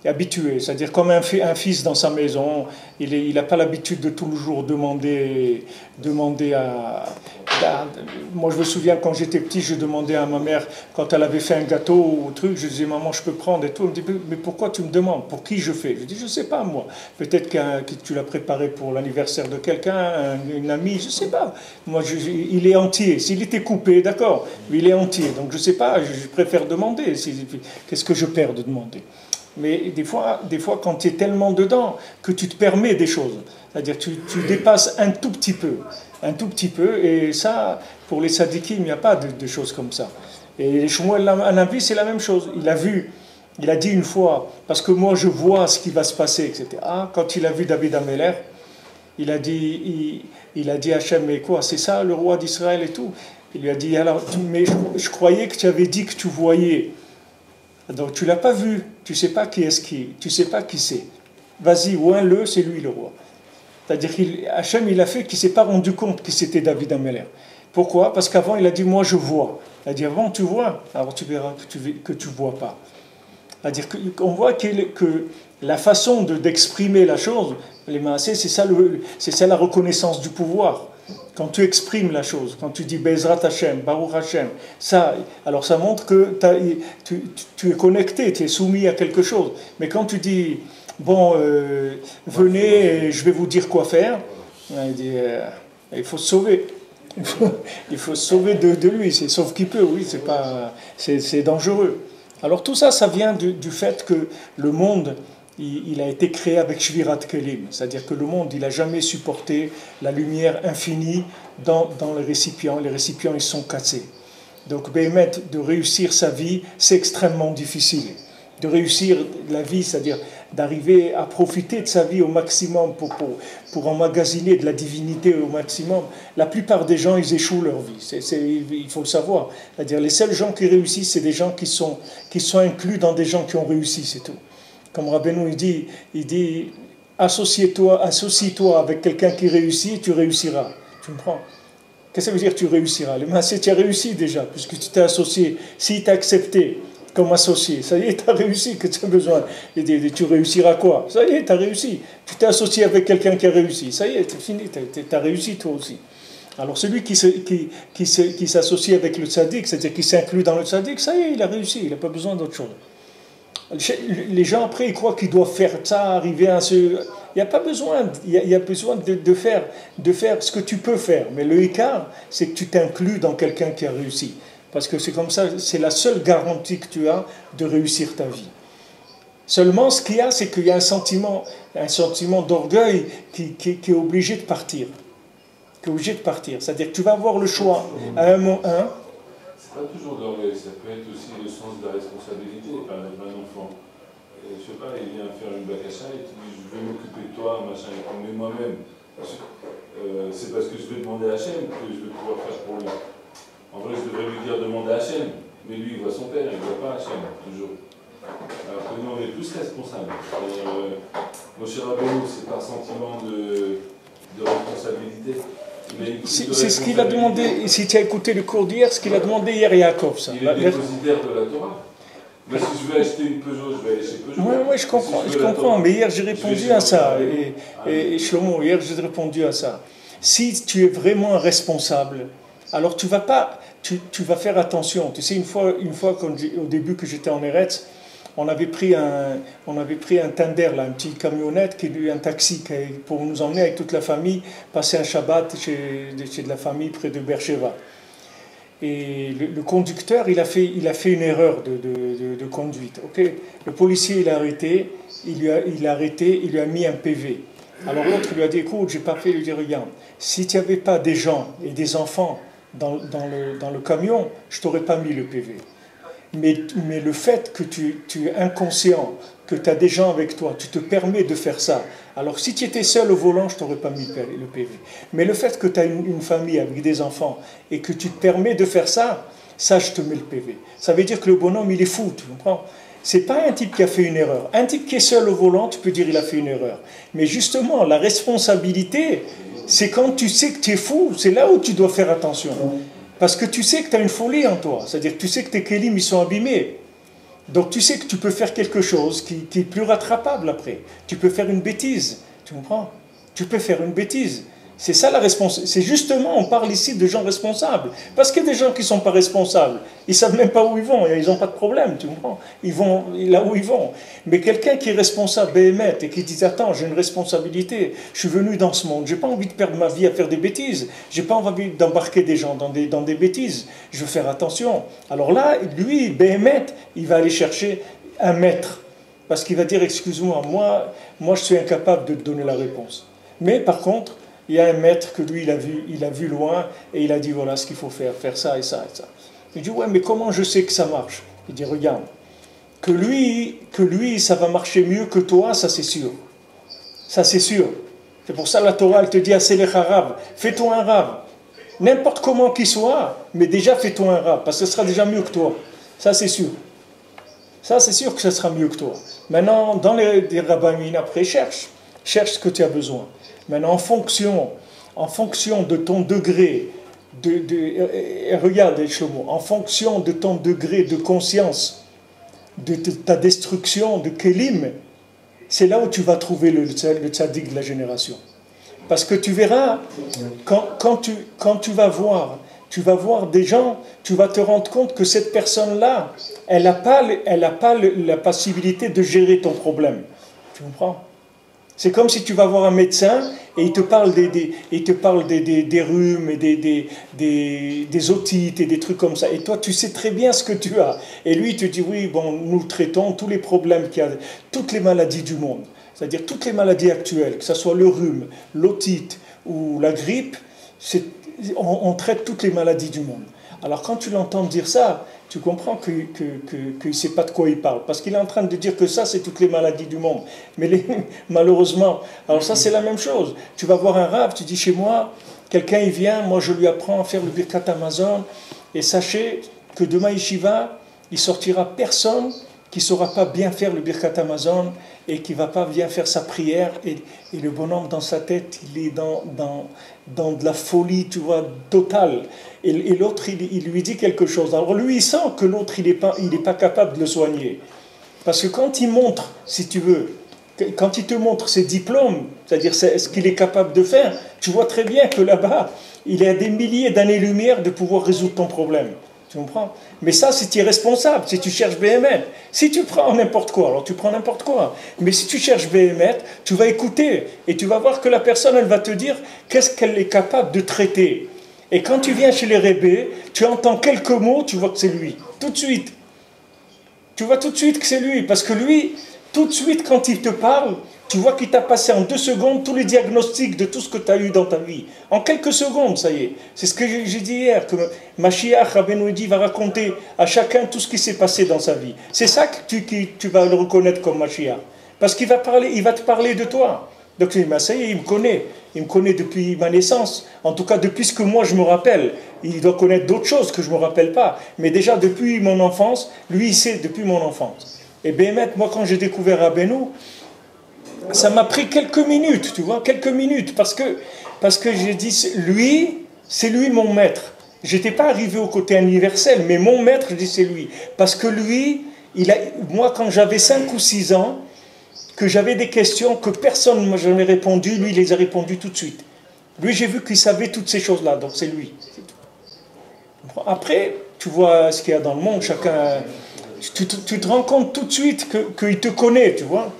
habitué, c'est-à-dire comme un fils dans sa maison, il n'a pas l'habitude de toujours demander moi je me souviens quand j'étais petit, je demandais à ma mère, quand elle avait fait un gâteau ou truc, je disais maman je peux prendre et tout, elle me dit mais pourquoi tu me demandes, pour qui je fais? Je dis je sais pas moi, peut-être que tu l'as préparé pour l'anniversaire de quelqu'un, une amie, je sais pas, moi il est entier, s'il était coupé d'accord, mais il est entier, donc je sais pas, je préfère demander, qu'est-ce que je perds de demander? Mais des fois, quand tu es tellement dedans que tu te permets des choses, c'est-à-dire tu dépasses un tout petit peu, et ça, pour les sadikim, il n'y a pas de choses comme ça. Et Shmuel Hanavi, c'est la même chose. Il a dit une fois, parce que moi je vois ce qui va se passer, etc. Quand il a vu David Ameller, il a dit à Hachem, mais quoi, c'est ça le roi d'Israël et tout? Il lui a dit, alors, mais je croyais que tu avais dit que tu voyais. Donc tu l'as pas vu, tu sais pas qui tu sais pas qui c'est. Vas-y, ouin-le, c'est lui le roi. C'est-à-dire qu'Hachem, il a fait qu'il s'est pas rendu compte que c'était David Ameller. Pourquoi? Parce qu'avant, il a dit, moi je vois. Il a dit, avant tu vois, alors tu verras que tu vois pas. C'est-à-dire qu'on voit que la façon d'exprimer la chose, les maasés, c'est ça la reconnaissance du pouvoir. Quand tu exprimes la chose, quand tu dis Bezrat Hashem, Baruch Hashem, alors ça montre que tu es connecté, tu es soumis à quelque chose. Mais quand tu dis, bon, venez, je vais vous dire quoi faire, il faut se sauver. Il faut se sauver de lui, sauf qu'il peut, oui, c'est dangereux. Alors tout ça, ça vient du fait que le monde, il a été créé avec Shvirat Kelim, c'est-à-dire que le monde, il n'a jamais supporté la lumière infinie dans les récipients ils sont cassés. Donc, Béhémet, de réussir sa vie, c'est extrêmement difficile. De réussir la vie, c'est-à-dire d'arriver à profiter de sa vie au maximum pour emmagasiner de la divinité au maximum. La plupart des gens, ils échouent leur vie. Il faut le savoir. C'est-à-dire les seuls gens qui réussissent, c'est des gens qui sont inclus dans des gens qui ont réussi, c'est tout. Comme Rabbeinu, il dit associe-toi avec quelqu'un qui réussit et tu réussiras. Tu me prends? Qu'est-ce que ça veut dire tu réussiras? Le massé, tu as réussi déjà, puisque tu t'es associé. S'il t'a accepté comme associé, ça y est, tu as réussi, que tu as besoin. Et tu réussiras quoi? Ça y est, tu as réussi. Tu t'es associé avec quelqu'un qui a réussi. Ça y est, c'est fini, tu as réussi toi aussi. Alors celui qui s'associe avec le tzaddik, c'est-à-dire qui s'inclut dans le tzaddik, ça y est, il a réussi, il n'a pas besoin d'autre chose. Les gens après, ils croient qu'ils doivent faire ça, arriver à ce... Il n'y a pas besoin, il y a besoin de faire ce que tu peux faire. Mais le écart, c'est que tu t'inclus dans quelqu'un qui a réussi. Parce que c'est comme ça, c'est la seule garantie que tu as de réussir ta vie. Seulement, ce qu'il y a, c'est qu'il y a un sentiment d'orgueil qui est obligé de partir. C'est-à-dire que tu vas avoir le choix à un moment. C'est pas toujours de l'orgueil, ça peut être aussi le sens de la responsabilité. Par exemple, un enfant, je sais pas, il vient faire une bakasha et il dit je vais m'occuper de toi, machin, mais moi-même, c'est parce que je vais demander à Hachem que je vais pouvoir faire pour lui. En vrai, je devrais lui dire demander à Hachem, mais lui, il voit son père, il ne voit pas Hachem, toujours. Alors que nous, on est plus responsables. Moshe Rabbeinu, c'est par sentiment de responsabilité. C'est ce qu'il a demandé, si tu as écouté le cours d'hier, ce qu'il a demandé hier Yaakov. Ça. Il est dépositaire de la Torah. Mais si je veux acheter une Peugeot, je vais aller chez Peugeot. Oui, je comprends, mais hier j'ai répondu à ça. Et Shlomo, hier j'ai répondu à ça. Si tu es vraiment responsable, alors tu vas faire attention. Tu sais, une fois au début que j'étais en Eretz, on avait pris un tender, là, un petit camionnette, un taxi pour nous emmener avec toute la famille, passer un Shabbat chez de la famille près de Beersheba. Et le conducteur, il a fait une erreur de conduite. Okay, le policier, il a arrêté, il lui a mis un PV. Alors l'autre lui a dit, écoute, j'ai pas fait, il lui dit, regarde, si tu n'y avais pas des gens et des enfants dans le camion, je t'aurais pas mis le PV. Mais le fait que tu es inconscient, que tu as des gens avec toi, tu te permets de faire ça. Alors si tu étais seul au volant, je t'aurais pas mis le PV. Mais le fait que tu as une famille avec des enfants et que tu te permets de faire ça, ça je te mets le PV. Ça veut dire que le bonhomme, il est fou, tu comprends? C'est pas un type qui a fait une erreur. Un type qui est seul au volant, tu peux dire il a fait une erreur. Mais justement, la responsabilité, c'est quand tu sais que tu es fou, c'est là où tu dois faire attention. Parce que tu sais que tu as une folie en toi. C'est-à-dire que tu sais que tes kélim, ils sont abîmés. Donc tu sais que tu peux faire quelque chose qui est plus rattrapable après. Tu peux faire une bêtise. Tu comprends? Tu peux faire une bêtise. C'est ça la responsabilité. C'est justement, on parle ici de gens responsables. Parce qu'il y a des gens qui ne sont pas responsables. Ils ne savent même pas où ils vont. Ils n'ont pas de problème, tu comprends? Ils vont là où ils vont. Mais quelqu'un qui est responsable, Béhémet, et qui dit, attends, j'ai une responsabilité. Je suis venu dans ce monde. Je n'ai pas envie de perdre ma vie à faire des bêtises. Je n'ai pas envie d'embarquer des gens dans des bêtises. Je veux faire attention. Alors là, lui, Béhémet, il va aller chercher un maître. Parce qu'il va dire, excuse-moi, moi, je suis incapable de te donner la réponse. Mais par contre, il y a un maître que lui, il a vu loin et il a dit, voilà ce qu'il faut faire ça et ça et ça. Il dit, ouais, mais comment je sais que ça marche? Il dit, regarde, que lui, ça va marcher mieux que toi, ça c'est sûr. Ça c'est sûr. C'est pour ça la Torah, elle te dit, Aselech Rab, fais-toi un Rab. N'importe comment qu'il soit, mais déjà fais-toi un Rab, parce que ce sera déjà mieux que toi. Ça c'est sûr. Ça c'est sûr que ce sera mieux que toi. Maintenant, dans les rabbins, après, cherche ce que tu as besoin. Maintenant, en fonction de ton degré, regarde Shlomo, en fonction de ton degré de conscience, de ta destruction de Kélim, c'est là où tu vas trouver le tzaddik de la génération. Parce que tu verras, quand tu vas voir des gens, tu vas te rendre compte que cette personne-là, elle n'a pas la possibilité de gérer ton problème. Tu comprends? C'est comme si tu vas voir un médecin et il te parle des rhumes et des otites et des trucs comme ça. Et toi, tu sais très bien ce que tu as. Et lui, il te dit, oui, bon, nous traitons tous les problèmes qu'il y a, toutes les maladies du monde. C'est-à-dire toutes les maladies actuelles, que ce soit le rhume, l'otite ou la grippe, on traite toutes les maladies du monde. Alors quand tu l'entends dire ça, tu comprends qu'il ne sait pas de quoi il parle. Parce qu'il est en train de dire que ça, c'est toutes les maladies du monde. Mais malheureusement, alors ça, c'est la même chose. Tu vas voir un rave, tu dis chez moi, quelqu'un il vient, moi je lui apprends à faire le Birkat Amazon, et sachez que demain, Yeshiva, il sortira personne qui ne saura pas bien faire le Birkat Amazon et qui ne va pas bien faire sa prière. Et le bonhomme, dans sa tête, il est dans de la folie, tu vois, totale. Et l'autre, il lui dit quelque chose. Alors lui, il sent que l'autre, il n'est pas capable de le soigner. Parce que quand il montre, si tu veux, quand il te montre ses diplômes, c'est-à-dire ce qu'il est capable de faire, tu vois très bien que là-bas, il est à des milliers d'années-lumière de pouvoir résoudre ton problème. Tu comprends? Mais ça, c'est irresponsable, si tu cherches BMF. Si tu prends n'importe quoi, alors tu prends n'importe quoi. Mais si tu cherches BMF, tu vas écouter et tu vas voir que la personne, elle va te dire qu'est-ce qu'elle est capable de traiter. Et quand tu viens chez les rébés, tu entends quelques mots, tu vois que c'est lui. Tout de suite. Tu vois tout de suite que c'est lui. Parce que lui, tout de suite, quand il te parle, tu vois qu'il t'a passé en 2 secondes tous les diagnostics de tout ce que tu as eu dans ta vie. En quelques secondes, ça y est. C'est ce que j'ai dit hier, que Mashiach Rabbeinu va raconter à chacun tout ce qui s'est passé dans sa vie. C'est ça que tu vas le reconnaître comme Mashiach. Parce qu'il va te parler de toi. Donc ça y est, il me connaît. Il me connaît depuis ma naissance. En tout cas, depuis ce que moi je me rappelle. Il doit connaître d'autres choses que je ne me rappelle pas. Mais déjà, depuis mon enfance, lui, il sait depuis mon enfance. Et Béhémet, moi, quand j'ai découvert Rabbeinu, ça m'a pris quelques minutes, tu vois, quelques minutes, parce que j'ai dit, lui, c'est lui mon maître. J'étais pas arrivé au côté universel, mais mon maître, je dis, c'est lui. Parce que lui, moi, quand j'avais 5 ou 6 ans, que j'avais des questions que personne ne m'a jamais répondu, lui, il les a répondues tout de suite. Lui, j'ai vu qu'il savait toutes ces choses-là, donc c'est lui. Après, tu vois ce qu'il y a dans le monde, chacun... Tu te rends compte tout de suite qu'il te connaît, tu vois.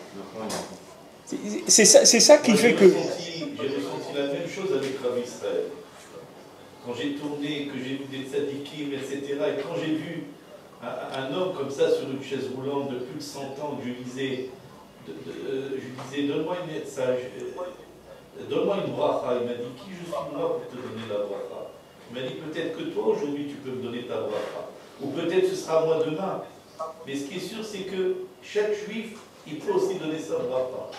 C'est ça qui fait que... J'ai ressenti la même chose avec Rav Israël. Quand j'ai tourné, que j'ai vu des tzadikim, etc., et quand j'ai vu un homme comme ça sur une chaise roulante de plus de 100 ans, je lui disais, donne-moi une message, donne-moi une bracha. Il m'a dit, qui je suis moi pour te donner la bracha? Il m'a dit, peut-être que toi aujourd'hui tu peux me donner ta bracha, ou peut-être ce sera moi demain. Mais ce qui est sûr, c'est que chaque juif, il peut aussi donner sa bracha.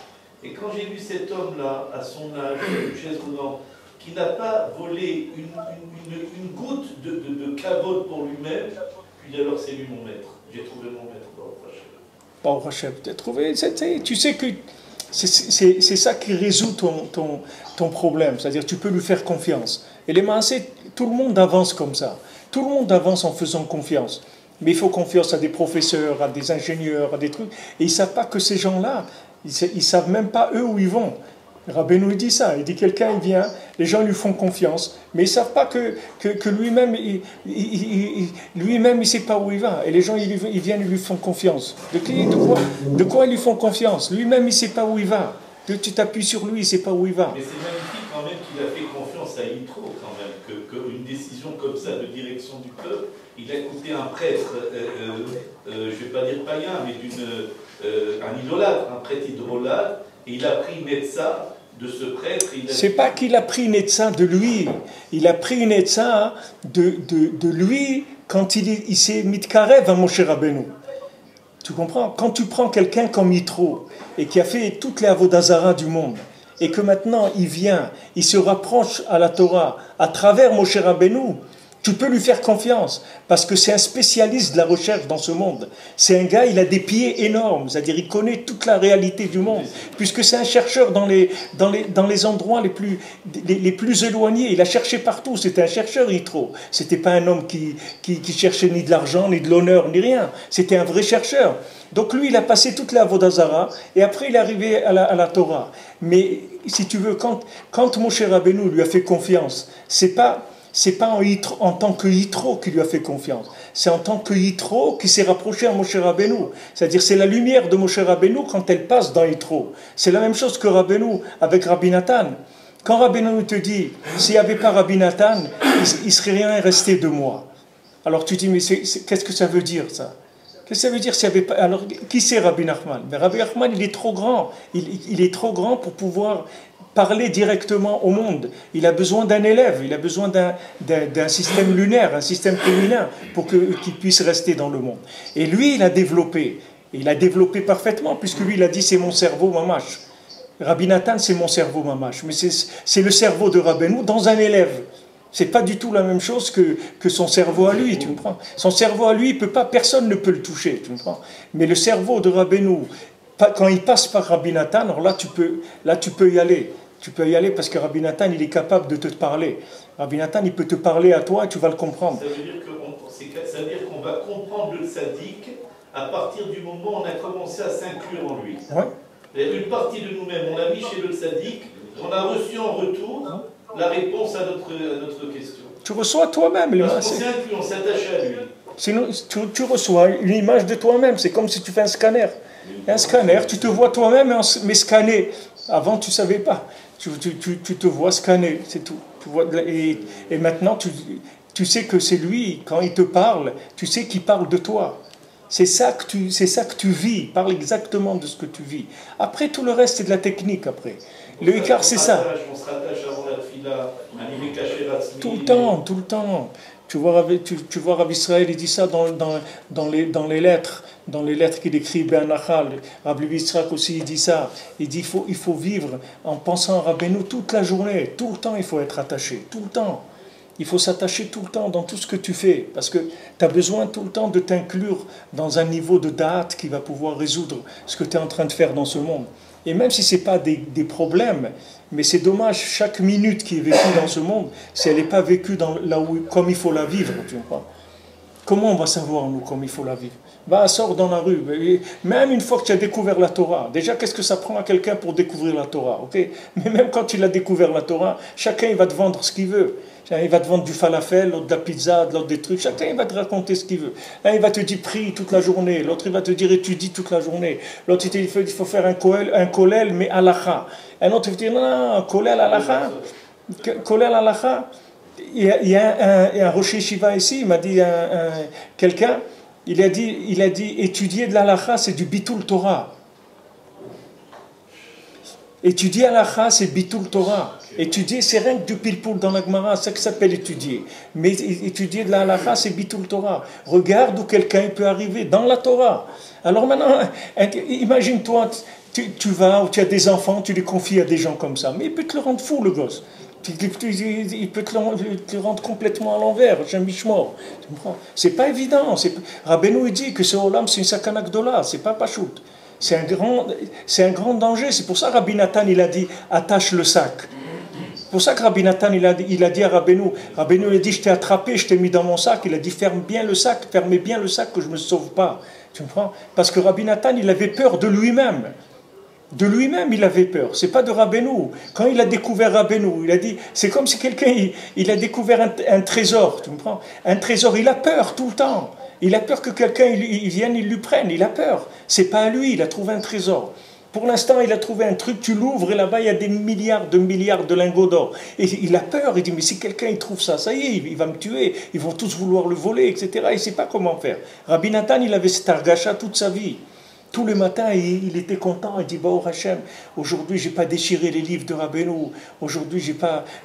Et quand j'ai vu cet homme-là, à son âge, une chaise roulante, qui n'a pas volé une goutte de kavod pour lui-même, puis alors c'est lui mon maître. J'ai trouvé mon maître. Baruch Hashem, tu as trouvé, tu sais que c'est ça qui résout ton problème, c'est-à-dire tu peux lui faire confiance. Et les maasés, tout le monde avance comme ça. Tout le monde avance en faisant confiance. Mais il faut confiance à des professeurs, à des ingénieurs, à des trucs. Et ils ne savent pas que ces gens-là, ils ne savent même pas eux où ils vont. Rabbeinu dit ça, il dit quelqu'un il vient, les gens lui font confiance, mais ils ne savent pas que lui-même, lui-même il ne sait pas où il va. Et les gens ils viennent et lui font confiance. De quoi ils lui font confiance? Lui-même il ne sait pas où il va. Tu t'appuies sur lui, il ne sait pas où il va. Mais c'est magnifique quand même qu'il a fait confiance à Yitro quand même, qu'une décision comme ça de direction du peuple, il a écouté un prêtre, je ne vais pas dire païen, mais un idolâtre, un prêtre idolâtre, et il a pris Netza de ce prêtre. C'est pas qu'il a pris Netza de lui, il a pris Netza de lui quand il s'est mis de Karev à Moshe Rabbeinu. Tu comprends? Quand tu prends quelqu'un comme Yitro, et qui a fait toutes les Avodazara du monde, et que maintenant il vient, il se rapproche à la Torah à travers Moshe Rabbeinu, tu peux lui faire confiance, parce que c'est un spécialiste de la recherche dans ce monde. C'est un gars, il a des pieds énormes, c'est-à-dire il connaît toute la réalité du monde, puisque c'est un chercheur dans les endroits les plus éloignés. Il a cherché partout, c'était un chercheur, Yitro. C'était pas un homme qui cherchait ni de l'argent, ni de l'honneur, ni rien. C'était un vrai chercheur. Donc lui, il a passé toute la Avodazara, et après il est arrivé à la Torah. Mais si tu veux, quand Moshe Rabbeinu lui a fait confiance, c'est pas en tant que Yitro qu'il lui a fait confiance. c'est en tant que Yitro qui s'est rapproché à Moshe Rabbeinu. C'est-à-dire c'est la lumière de Moshe Rabbeinu quand elle passe dans Yitro. C'est la même chose que Rabbeinu avec Rabbi Nathan. Quand Rabbeinu te dit, s'il n'y avait pas Rabbi Nathan, il ne serait rien resté de moi. Alors tu dis, mais qu'est-ce que ça veut dire ça? Qu'est-ce que ça veut dire s'il n'y avait pas... Alors, qui c'est Rabbi Nachman? Mais Rabbi Nachman, il est trop grand. Il est trop grand pour pouvoir parler directement au monde. Il a besoin d'un élève, il a besoin d'un système lunaire, un système féminin pour qu'il puisse rester dans le monde. Et lui, il a développé parfaitement, puisque lui, il a dit, c'est mon cerveau mamash. Rabbi Nathan, c'est mon cerveau mamash. Mais c'est le cerveau de Rabbeinu dans un élève. C'est pas du tout la même chose que son cerveau à lui, tu me prends. Son cerveau à lui, personne ne peut le toucher, tu me prends. Mais le cerveau de Rabbeinu, quand il passe par Rabbi Nathan, alors là tu peux y aller. Tu peux y aller parce que Rabbi Nathan, il est capable de te parler. Rabbi Nathan, il peut te parler à toi et tu vas le comprendre. Ça veut dire qu'on va comprendre le tzaddik à partir du moment où on a commencé à s'inclure en lui. Ouais. Une partie de nous-mêmes, on l'a mis chez le tzaddik, on a reçu en retour la réponse à notre question. Tu reçois toi-même. Parce qu'on s'est inclus, on s'attache à lui. Sinon, tu reçois une image de toi-même. C'est comme si tu fais un scanner. Un scanner, tu te vois toi-même, mais scanner. Avant, tu ne savais pas. Tu te vois scanner, c'est tout. Tu vois, et maintenant, tu sais que c'est lui, quand il te parle, tu sais qu'il parle de toi. C'est ça que tu vis. Il parle exactement de ce que tu vis. Après, tout le reste, c'est de la technique, après. Le Icar, c'est ça. On se rattache avant la fila, tout le temps. Tu vois, Rav Israël, il dit ça dans les lettres qu'il écrit, Ben Achal. Rav Levi Yitzhak aussi, il dit ça. Il dit il faut vivre en pensant à Rabbeinu toute la journée. Tout le temps, il faut être attaché. Tout le temps. Il faut s'attacher tout le temps dans tout ce que tu fais. Parce que tu as besoin tout le temps de t'inclure dans un niveau de date qui va pouvoir résoudre ce que tu es en train de faire dans ce monde. Et même si ce n'est pas des problèmes, mais c'est dommage, chaque minute qui est vécue dans ce monde, si elle n'est pas vécue comme il faut la vivre, tu vois. Comment on va savoir, nous, comme il faut la vivre? Sors dans la rue. Même une fois que tu as découvert la Torah, déjà, qu'est-ce que ça prend à quelqu'un pour découvrir la Torah, okay? Mais même quand il a découvert la Torah, chacun, il va te vendre ce qu'il veut. Il va te vendre du falafel, l'autre de la pizza, l'autre des trucs. Chacun, il va te raconter ce qu'il veut. L'un, il va te dire prie toute la journée. L'autre, il va te dire étudie toute la journée. L'autre, il faut faire un kollel, mais halakha. Un autre, il va te dire non, kollel halakha. Kollel halakha. Il y a un rocher Shiva ici, il m'a dit quelqu'un, il a dit étudier de l'halakha, c'est du bitul Torah. Étudier halakha, c'est bitul Torah. Étudier, c'est rien que du pilpoul dans la Gemara, c'est ça que ça s'appelle étudier. Mais étudier de la halakha, c'est bitul Torah. Regarde où quelqu'un peut arriver, dans la Torah. Alors maintenant, imagine-toi, tu vas, où tu as des enfants, tu les confies à des gens comme ça. Mais il peut te le rendre fou, le gosse. Il peut te le rendre complètement à l'envers, j'ai un mishmor. C'est pas évident. Rabbeinu dit que ce olam, c'est une sakana gdola, c'est pas pachout. C'est un grand danger. C'est pour ça que Rabbi Nathan, il a dit attache le sac. C'est pour ça que Rabbi Nathan, il a dit à Rabbeinu, il a dit je t'ai attrapé, je t'ai mis dans mon sac. Il a dit fermez bien le sac que je ne me sauve pas. Tu comprends? Parce que Rabbi Nathan, il avait peur de lui-même. De lui-même, il avait peur. C'est pas de Rabbeinu. Quand il a découvert Rabbeinu, il a dit, c'est comme si quelqu'un, il a découvert un trésor. Tu comprends? Un trésor, il a peur tout le temps. Il a peur que quelqu'un il vienne, il lui prenne. Il a peur. C'est pas à lui, il a trouvé un trésor. Pour l'instant, il a trouvé un truc, tu l'ouvres et là-bas, il y a des milliards de lingots d'or. Et il a peur, il dit, mais si quelqu'un il trouve ça, ça y est, il va me tuer, ils vont tous vouloir le voler, etc. Il ne sait pas comment faire. Rabbi Nathan, il avait cet argacha toute sa vie. Tous les matins, il était content, il dit, Baruch Hashem, aujourd'hui, je n'ai pas déchiré les livres de Rabbeinu, aujourd'hui,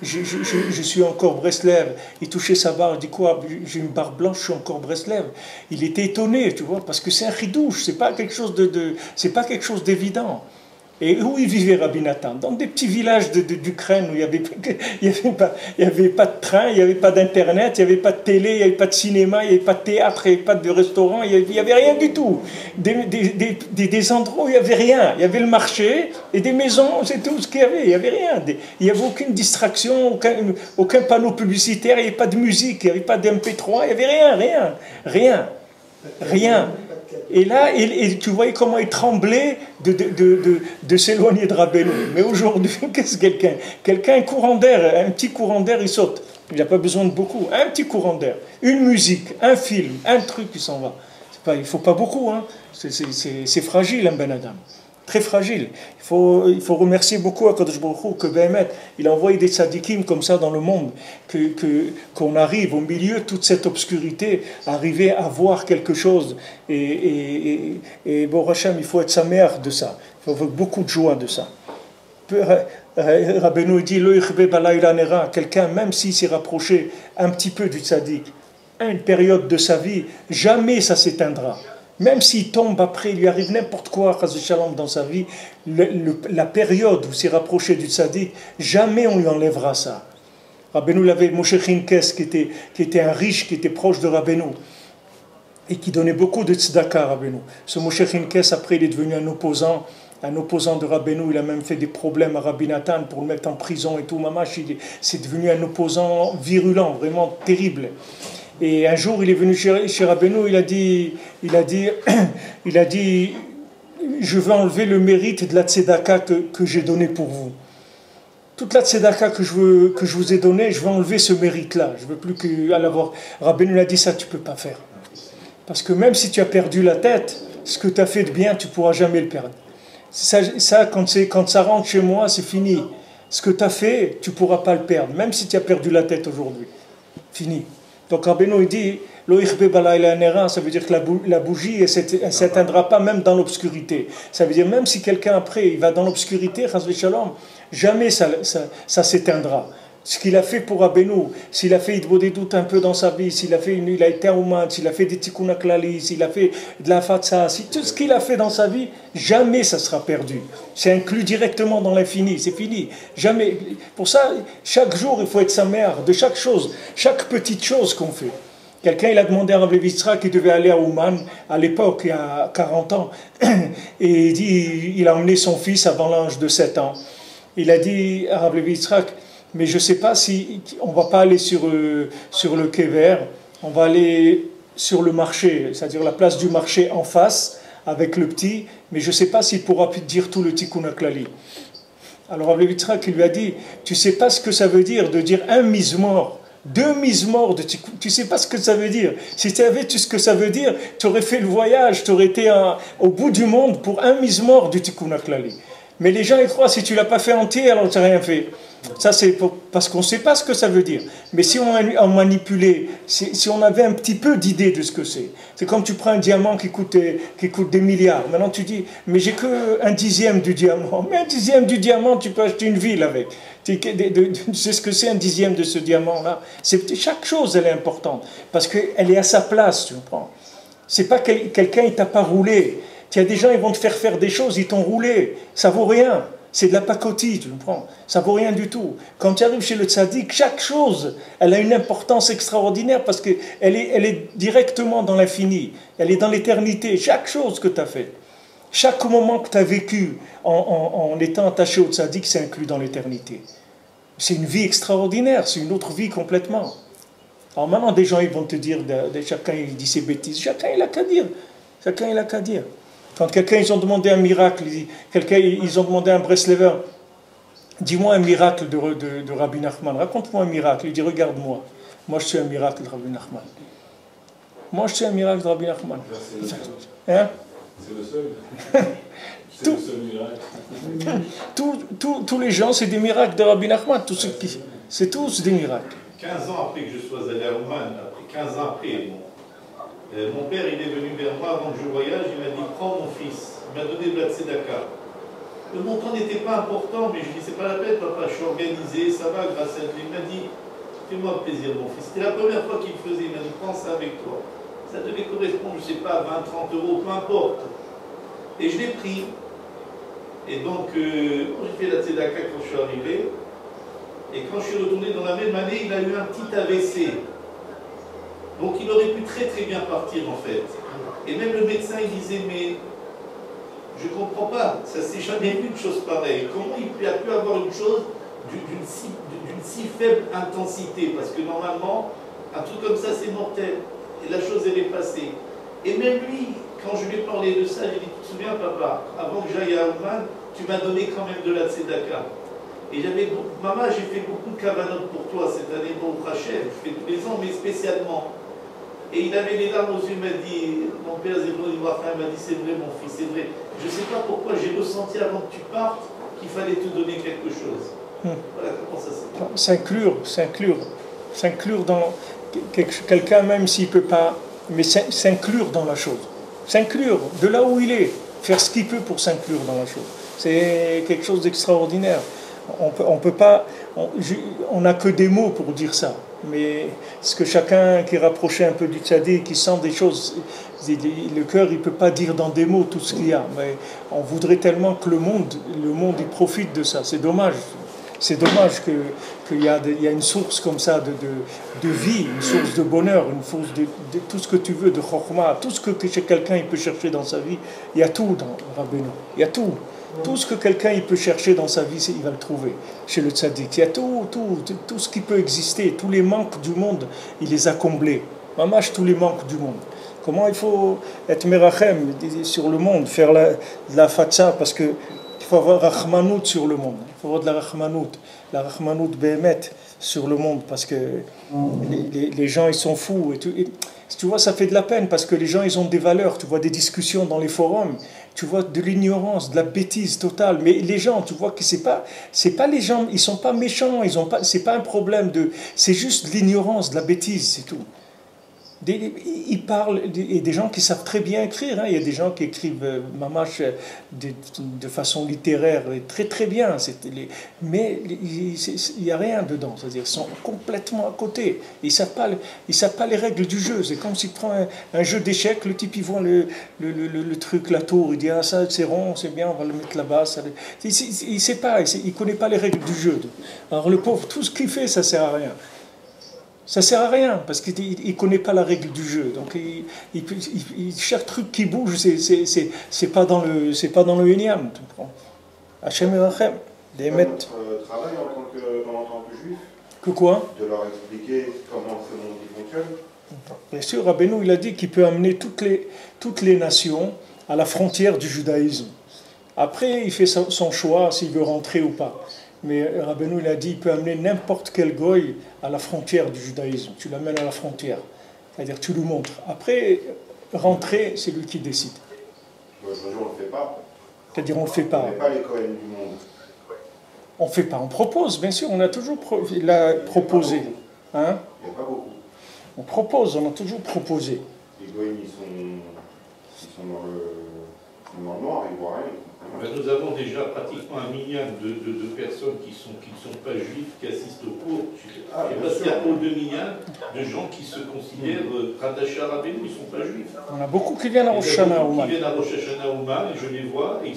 je suis encore Breslev. Il touchait sa barbe, il dit quoi? J'ai une barbe blanche, je suis encore Breslev. Il était étonné, tu vois, parce que c'est un chidouche, c'est pas quelque chose d'évident. Et où il vivait Rabbi Nathan? Dans des petits villages d'Ukraine où il n'y avait pas de train, il n'y avait pas d'internet, il n'y avait pas de télé, il n'y avait pas de cinéma, il n'y avait pas de théâtre, il n'y avait pas de restaurant, il n'y avait rien du tout. Des endroits où il n'y avait rien. Il y avait le marché et des maisons, c'est tout ce qu'il y avait. Il n'y avait rien. Il n'y avait aucune distraction, aucun panneau publicitaire, il n'y avait pas de musique, il n'y avait pas d'MP3, il n'y avait rien. Et là, tu voyais comment il tremblait de s'éloigner de Rabbeinu. Mais aujourd'hui, qu'est-ce que quelqu'un, un courant d'air, un petit courant d'air, il saute. Il n'a pas besoin de beaucoup. Un petit courant d'air, une musique, un film, un truc qui s'en va. Il ne faut pas beaucoup. Hein. C'est fragile, un Ben Adam. Très fragile. Il faut remercier beaucoup à Kadosh Baruch Hu que Béhémet, il a envoyé des tzadikim comme ça dans le monde, qu'on arrive au milieu de toute cette obscurité, arriver à voir quelque chose. Et Baruch Hashem, il faut être sa mère de ça. Il faut avoir beaucoup de joie de ça. Rabbeinu dit, quelqu'un, même s'il s'est rapproché un petit peu du tzaddik, à une période de sa vie, jamais ça s'éteindra. Même s'il tombe après, il lui arrive n'importe quoi, Shalom, dans sa vie, la période où il s'est rapproché du tzaddik, jamais on lui enlèvera ça. Rabbeinu l'avait, Moshe Chinkes, qui était un riche, qui était proche de Rabbeinu, et qui donnait beaucoup de tzedaka à Rabbeinu. Ce Moshe Chinkes, après, il est devenu un opposant de Rabbeinu, il a même fait des problèmes à Rabbi Nathan pour le mettre en prison et tout, mamash, c'est devenu un opposant virulent, vraiment terrible. Et un jour, il est venu chez Rabbeinu, il a dit, je veux enlever le mérite de la tzedaka que j'ai donnée pour vous. Toute la tzedaka que je vous ai donnée, je veux enlever ce mérite-là. Je veux plus qu'à l'avoir. Rabbeinu l'a dit, ça tu peux pas faire. Parce que même si tu as perdu la tête, ce que tu as fait de bien, tu ne pourras jamais le perdre. Ça quand ça rentre chez moi, c'est fini. Ce que tu as fait, tu ne pourras pas le perdre, même si tu as perdu la tête aujourd'hui. Fini. Donc Rabbeinu il dit, ça veut dire que la bougie elle ne s'éteindra pas même dans l'obscurité. Ça veut dire même si quelqu'un après il va dans l'obscurité, jamais ça s'éteindra. Ce qu'il a fait pour Rabbeinu, s'il a fait des doutes un peu dans sa vie, il a été un Ouman, s'il a fait des tikkun klali, s'il a fait de la fatsa, tout ce qu'il a fait dans sa vie, jamais ça sera perdu. C'est inclus directement dans l'infini, c'est fini. Jamais. Pour ça, chaque jour, il faut être sa mère de chaque chose, chaque petite chose qu'on fait. Quelqu'un, il a demandé à Rav Levi Yitzhak qui devait aller à Ouman, à l'époque, il y a 40 ans, et il a emmené son fils avant l'âge de 7 ans. Il a dit à Rav Levi Yitzhak, mais je ne sais pas si on ne va pas aller sur le quai vert, on va aller sur le marché, c'est-à-dire la place du marché en face, avec le petit, mais je ne sais pas s'il pourra dire tout le tikkun klali. Alors Rav Levi Yitzhak lui a dit, tu ne sais pas ce que ça veut dire de dire un mise-mort, 2 mises-morts de tikkun, tu ne sais pas ce que ça veut dire. Si tu avais tout ce que ça veut dire, tu aurais fait le voyage, tu aurais été au bout du monde pour 1 mise-mort du tikkun klali. Mais les gens ils croient, si tu ne l'as pas fait entier, alors tu n'as rien fait. Ça, c'est parce qu'on ne sait pas ce que ça veut dire. Mais si on manipulait, si on avait un petit peu d'idée de ce que c'est comme tu prends un diamant qui coûte des milliards. Maintenant, tu dis, mais j'ai que 1/10 du diamant. Mais 1/10 du diamant, tu peux acheter une ville avec. Tu sais ce que c'est 1/10 de ce diamant-là. Chaque chose, elle est importante. Parce qu'elle est à sa place, tu comprends. C'est pas quelqu'un, il t'a pas roulé. Il y a des gens, ils vont te faire des choses, ils t'ont roulé. Ça vaut rien. C'est de la pacotille, tu comprends? Ça vaut rien du tout. Quand tu arrives chez le tzaddik, chaque chose, elle a une importance extraordinaire parce qu'elle est directement dans l'infini. Elle est dans l'éternité. Chaque chose que tu as fait, chaque moment que tu as vécu en étant attaché au tzaddik, c'est inclus dans l'éternité. C'est une vie extraordinaire, c'est une autre vie complètement. Alors maintenant, des gens, ils vont te dire, chacun il dit ses bêtises, chacun il a qu'à dire. Chacun il a qu'à dire. Quand quelqu'un, ils ont demandé un miracle, ils ont demandé à un Breslever, dis-moi un miracle de Rabbi Nachman, raconte-moi un miracle. Il dit, regarde-moi, moi je suis un miracle de Rabbi Nachman. Moi je suis un miracle de Rabbi Nachman. Hein? C'est le seul. C'est le seul miracle. Tous les gens, c'est des miracles de Rabbi Nachman. C'est tous des miracles. 15 ans après que je sois allé à Ouman, après 15 ans après, mon père, il est venu vers moi avant que je voyage, il m'a dit, prends mon fils. Il m'a donné de la tzedaka. Le montant n'était pas important, mais je lui ai dit, c'est pas la peine, papa, je suis organisé, ça va grâce à lui. Il m'a dit, fais-moi plaisir, mon fils. C'était la première fois qu'il le faisait. Il m'a dit, prends ça avec toi. Ça devait correspondre, je ne sais pas, 20, 30 euros, peu importe. Et je l'ai pris. Et donc, j'ai fait la tzedaka quand je suis arrivé. Et quand je suis retourné dans la même année, il a eu un petit AVC. Donc il aurait pu très très bien partir en fait. Et même le médecin il disait, mais je ne comprends pas, ça s'est jamais vu une chose pareille. Comment il a pu avoir une chose d'une si faible intensité? Parce que normalement, un truc comme ça c'est mortel. Et la chose elle est passée. Et même lui, quand je lui ai parlé de ça, j'ai dit, tu te souviens papa, avant que j'aille à Ouman, tu m'as donné quand même de la tzedaka. Et j'avais maman, j'ai fait beaucoup de cavanot pour toi cette année, pour Rachel, je fais tous les ans, mais spécialement. Et il avait les larmes aux yeux, il m'a dit, mon père Zébro Ibrahim m'a dit, c'est vrai mon fils, c'est vrai. Je ne sais pas pourquoi, j'ai ressenti avant que tu partes qu'il fallait te donner quelque chose. Voilà comment ça s'est fait. S'inclure dans quelqu'un, même s'il ne peut pas, mais s'inclure dans la chose. S'inclure de là où il est, faire ce qu'il peut pour s'inclure dans la chose. C'est quelque chose d'extraordinaire. On peut pas, on n'a que des mots pour dire ça. Mais ce que chacun qui est rapproché un peu du tzaddik, qui sent des choses, le cœur il peut pas dire dans des mots tout ce qu'il y a. Mais on voudrait tellement que le monde il profite de ça. C'est dommage. C'est dommage qu'il y a une source comme ça de vie, une source de bonheur, une source de tout ce que tu veux, de chokma, tout ce que quelqu'un il peut chercher dans sa vie. Il y a tout dans Rabbeinu. Il y a tout. Tout ce que quelqu'un il peut chercher dans sa vie, il va le trouver chez le tzaddik. Il y a tout ce qui peut exister, tous les manques du monde, il les a comblés. Mamash, tous les manques du monde. Comment il faut être merachem sur le monde, faire la fatsa, parce que il faut avoir rachmanout sur le monde. Il faut avoir de la rachmanout behemet sur le monde, parce que les gens ils sont fous. Et tu vois, ça fait de la peine, parce que les gens ils ont des valeurs. Tu vois des discussions dans les forums, tu vois de l'ignorance, de la bêtise totale. Mais les gens, tu vois que c'est pas les gens, ils sont pas méchants, c'est pas un problème c'est juste de l'ignorance, de la bêtise, c'est tout. Ils parlent, et des gens qui savent très bien écrire, hein. Il y a des gens qui écrivent mamash de façon littéraire très très bien, mais il n'y a rien dedans, c'est-à-dire ils sont complètement à côté, ils savent pas les règles du jeu. C'est comme si tu prends un jeu d'échecs, le type il voit le truc, la tour, il dit ah ça c'est rond, c'est bien, on va le mettre là-bas, il sait pas, il connaît pas les règles du jeu. Alors le pauvre, tout ce qu'il fait ça sert à rien. Ça sert à rien, parce qu'il ne connaît pas la règle du jeu. Donc, chaque truc qui bouge, c'est pas dans le Enyam. Hachem et Rachem. C'est notre travail en tant que juif. Que quoi? De leur expliquer comment ce monde fonctionne. Bien sûr, Rabbeinu, il a dit qu'il peut amener toutes les nations à la frontière du judaïsme. Après, il fait son choix s'il veut rentrer ou pas. Mais Rabbeinu, il a dit, il peut amener n'importe quel goy à la frontière du judaïsme. Tu l'amènes à la frontière. C'est-à-dire, tu lui montres. Après, rentrer, c'est lui qui décide. Aujourd'hui, on ne le fait pas. C'est-à-dire, on ne le fait pas. On n'est pas les Cohen du monde. On ne fait pas. On propose, bien sûr. On a toujours proposé. Hein? Il n'y a pas beaucoup. On propose, on a toujours proposé. Les goyim, ils sont dans le noir, ils ne voient rien. Ben, nous avons déjà pratiquement un million de personnes qui ne sont pas juives, qui assistent au cours. Et parce qu'il y a pour 2 millions de gens qui se considèrent rattachés à Rabbeinu, ils ne sont pas juifs. On a beaucoup qui viennent à Rosh Hashanah Ouman. Qui viennent à Rosh Hashanah Ouman, et je les vois, et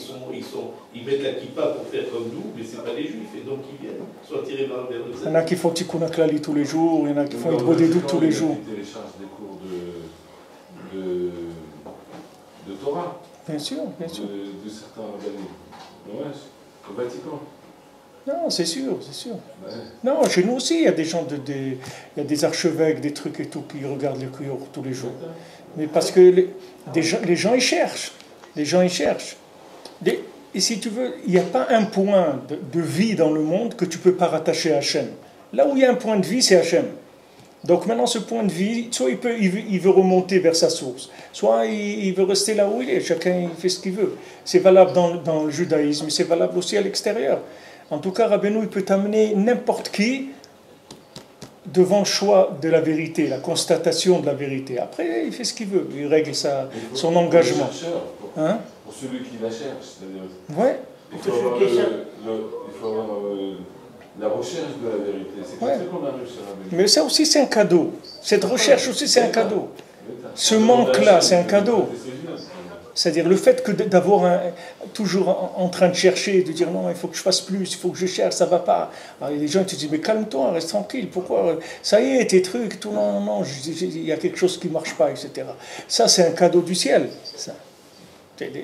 ils mettent la kippa pour faire comme nous, mais ce n'est pas des juifs, et donc ils viennent, soit tirés vers le Il y en a qui font Tikkun HaKlali tous les jours, il y en a qui font Hidbodedut tous les jours. Ils téléchargent des cours de Torah. Bien sûr. De certains rabbins. Ouais, au Vatican. Non, c'est sûr. Ouais. Non, chez nous aussi, il y a des gens, il y a des archevêques, des trucs et tout, qui regardent les cours tous les jours. Mais parce que les gens, ils cherchent. Les gens, ils cherchent. Et si tu veux, il n'y a pas un point de vie dans le monde que tu ne peux pas rattacher à Hachem. Là où il y a un point de vie, c'est Hachem. Donc maintenant, ce point de vie, soit il veut remonter vers sa source, soit il veut rester là où il est. Chacun il fait ce qu'il veut. C'est valable dans le judaïsme, c'est valable aussi à l'extérieur. En tout cas, Rabbeinu, il peut amener n'importe qui devant le choix de la vérité, la constatation de la vérité. Après, il fait ce qu'il veut, il règle son engagement. Pour celui qui la cherche, c'est-à-dire. Ouais. Il faut avoir la recherche de la vérité. C'est comme ça qu'on arrive sur la vérité. Mais ça aussi, c'est un cadeau. Cette recherche aussi, c'est un cadeau. Ce manque-là, c'est un cadeau. C'est-à-dire le fait que d'avoir toujours en train de chercher, de dire non, il faut que je fasse plus, il faut que je cherche, ça ne va pas. Alors, les gens te disent, mais calme-toi, reste tranquille, pourquoi? Ça y est, tes trucs, tout, non, il y a quelque chose qui ne marche pas, etc. Ça, c'est un cadeau du ciel. Ça.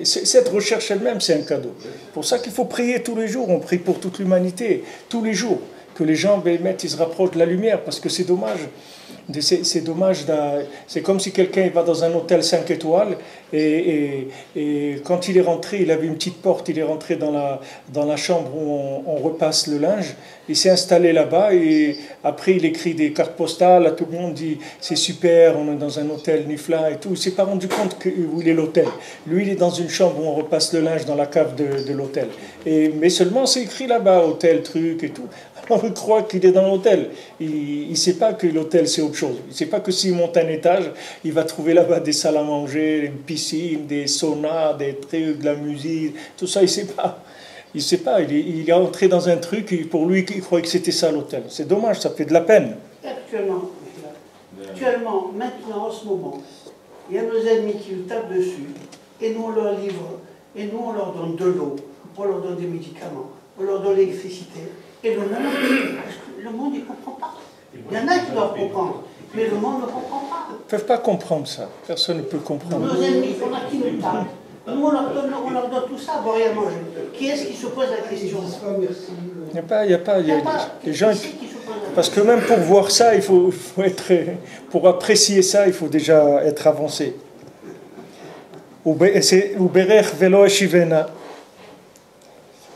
Cette recherche elle-même, c'est un cadeau. C'est pour ça qu'il faut prier tous les jours. On prie pour toute l'humanité, tous les jours. Que les gens, ils se rapprochent de la lumière, parce que c'est dommage C'est dommage. C'est comme si quelqu'un va dans un hôtel 5 étoiles et quand il est rentré, il avait une petite porte, il est rentré dans la chambre où on repasse le linge, il s'est installé là-bas et après il écrit des cartes postales, à tout le monde dit c'est super, on est dans un hôtel Nifla et tout. Il ne s'est pas rendu compte où il est l'hôtel. Lui, il est dans une chambre où on repasse le linge dans la cave de l'hôtel. Mais seulement c'est écrit là-bas, hôtel, truc et tout. On croit qu'il est dans l'hôtel. Il ne sait pas que l'hôtel, c'est autre chose. Il ne sait pas que s'il monte un étage, il va trouver là-bas des salles à manger, une piscine, des saunas, des trucs, de la musique. Tout ça, il ne sait pas. Il ne sait pas. Il est entré dans un truc, et pour lui, il croyait que c'était ça l'hôtel. C'est dommage, ça fait de la peine. Actuellement, maintenant, en ce moment, il y a nos ennemis qui nous tapent dessus, et nous, on leur livre, et nous, on leur donne de l'eau, on leur donne des médicaments, on leur donne l'électricité. Et le monde, il ne comprend pas. Il y en a qui doivent comprendre, mais le monde ne comprend pas. Ils ne peuvent pas comprendre ça. Personne ne peut comprendre. Nos ennemis, il y en a qui nous tapent. Nous, on leur donne tout ça, à boire et à manger. Qui est-ce qui se pose la question? Il n'y a pas. Les gens, parce que même pour voir ça, il faut être. Pour apprécier ça, il faut déjà être avancé. Uberech velo eshivena.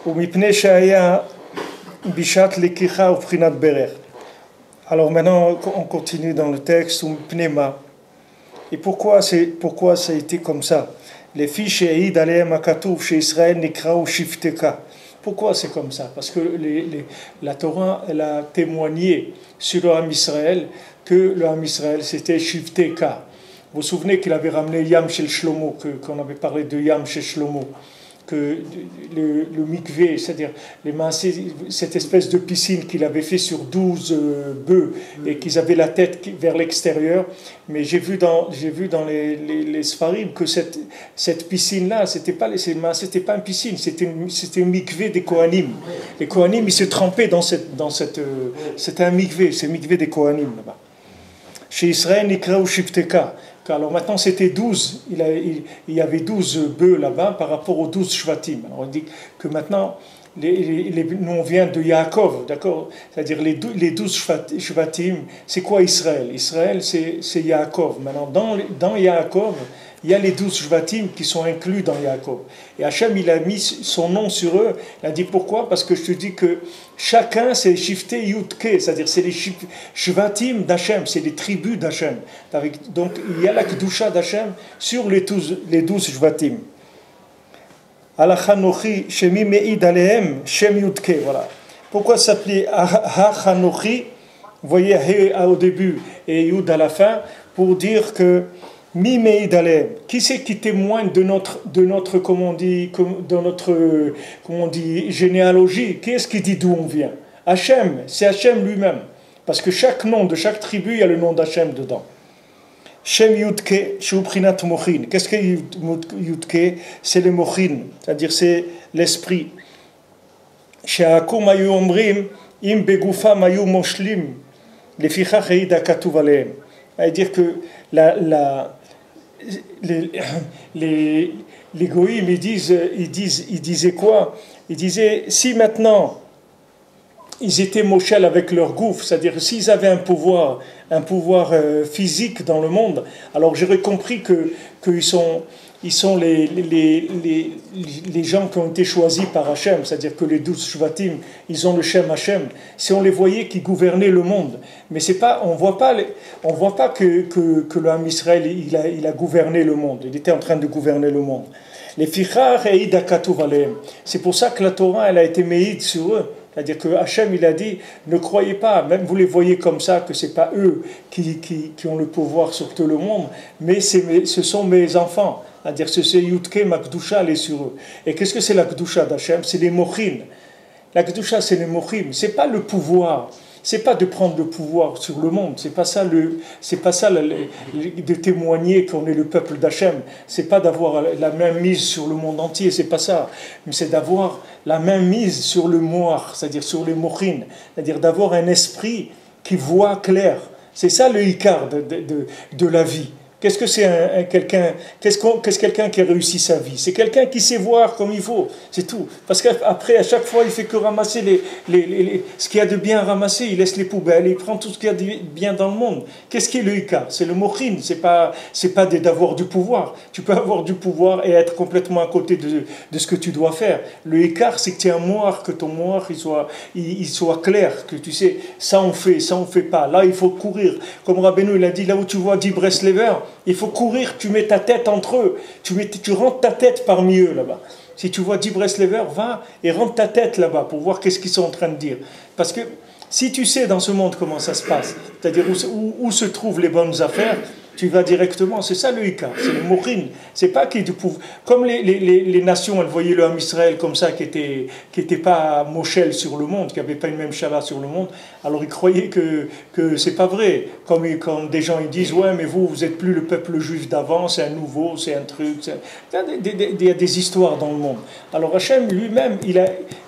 Umipnei shaya. Bishat lekicha ou prinat berer. Alors maintenant, on continue dans le texte, pneuma. Et pourquoi ça a été comme ça? Les fiches eid aleem akatuv chez Israël nikraou shifteka. Pourquoi c'est comme ça? Parce que la Torah, elle a témoigné sur le Ham Israël que le Ham Israël c'était shifteka. Vous vous souvenez qu'il avait ramené Yam Shel Shlomo, qu'on avait parlé de Yam Shel Shlomo, que le mikvé, c'est-à-dire cette espèce de piscine qu'il avait fait sur 12 bœufs et qu'ils avaient la tête vers l'extérieur. Mais j'ai vu dans les Sfarim que cette piscine-là, c'était pas une piscine, c'était une mikvé des Kohanim. Les Kohanim, ils se trempaient c'était un mikvé, c'est mikvé des Kohanim là-bas. Chez Israël, Nikraou Shifteka. Alors maintenant c'était 12, il y avait 12 bœufs là-bas par rapport aux 12 Shvatim. Alors on dit que maintenant, nous on vient de Yaakov, d'accord? C'est-à-dire les 12 Shvatim, c'est quoi Israël? Israël c'est Yaakov. Maintenant dans Yaakov, il y a les 12 Shvatim qui sont inclus dans Yaakov. Et Hachem, il a mis son nom sur eux. Il a dit pourquoi? Parce que je te dis que chacun c'est Shifté Yudke, c'est-à-dire c'est les Shvatim d'Hachem, c'est les tribus d'Hachem. Donc il y a la Kedusha d'Hachem sur les 12 Shvatim. Alachanochi Shemi Meid Alehem Shem Yudke, voilà. Pourquoi s'appeler Hachanochi? Vous voyez He au début et Yud à la fin, pour dire que Mi Meid Alehem, qui c'est qui témoigne de notre comment on dit, généalogie? Qui est-ce qui dit d'où on vient? Hachem, c'est Hachem lui-même. Parce que chaque nom de chaque tribu, il y a le nom d'Hachem dedans. Shem Yudke, Shuprinat Mochin. Qu'est-ce que Yudke? C'est le Mochin, c'est-à-dire c'est l'esprit. She'akum ayu omrim, im begufam ayu moshlim, lefichach eida katuv alehem. C'est-à-dire que les goïms, ils disaient quoi? Ils disaient, si maintenant ils étaient moshel avec leur gouffre, c'est-à-dire s'ils avaient un pouvoir physique dans le monde, alors j'aurais compris qu'ils sont les gens qui ont été choisis par Hachem, c'est-à-dire que les 12 Shvatim, ils ont le Shem Hachem. Si on les voyait qui gouvernaient le monde, mais c'est pas, on voit pas que le Ham Israël il a gouverné le monde, il était en train de gouverner le monde. Les fichar et idakatuv alehem. C'est pour ça que la Torah elle a été méïd sur eux. C'est-à-dire que Hachem il a dit, ne croyez pas, même vous les voyez comme ça, que c'est pas eux qui ont le pouvoir sur tout le monde, mais ce sont mes enfants. C'est-à-dire que c'est Yudke, ma Kedusha, elle est sur eux. Et qu'est-ce que c'est la Kedusha d'Hachem? C'est les Mochin. La Kedusha, c'est les Mochim. C'est pas le pouvoir. C'est pas de prendre le pouvoir sur le monde. C'est pas ça de témoigner qu'on est le peuple d'Hachem. C'est pas d'avoir la main mise sur le monde entier. C'est pas ça. Mais c'est d'avoir la main mise sur le Moach, c'est-à-dire sur les Mochin. C'est-à-dire d'avoir un esprit qui voit clair. C'est ça le Ikar de la vie. Qu'est-ce que c'est quelqu'un, qu'est-ce quelqu'un qui a réussi sa vie? C'est quelqu'un qui sait voir comme il faut, c'est tout. Parce qu'après, à chaque fois, il fait que ramasser ce qu'il y a de bien ramassé, il laisse les poubelles, il prend tout ce qu'il y a de bien dans le monde. Qu'est-ce qui est le Ikar? C'est le mochin, c'est pas d'avoir du pouvoir. Tu peux avoir du pouvoir et être complètement à côté de ce que tu dois faire. Le Ikar, c'est que tu es un moir, que ton moir il soit clair, que tu sais, ça on fait pas. Là, il faut courir. Comme Rabbeinu, il a dit, là où tu vois 10 Breslever, il faut courir, tu mets ta tête entre eux, tu rentres ta tête parmi eux là-bas. Si tu vois 10 Breslever, va et rentre ta tête là-bas pour voir qu'est-ce qu'ils sont en train de dire. Parce que si tu sais dans ce monde comment ça se passe, c'est-à-dire où se trouvent les bonnes affaires, tu vas directement, c'est ça le Ikar, c'est le Mochin. C'est pas qu'il te pouvoir. Comme les nations, elles voyaient le Ham Israël comme ça, qui était pas Moshel sur le monde, qui n'avait pas une même Shabbat sur le monde, alors ils croyaient que c'est pas vrai. Comme des gens ils disent, ouais, mais vous êtes plus le peuple juif d'avant, c'est un nouveau, c'est un truc. Il y a des histoires dans le monde. Alors Hachem lui-même,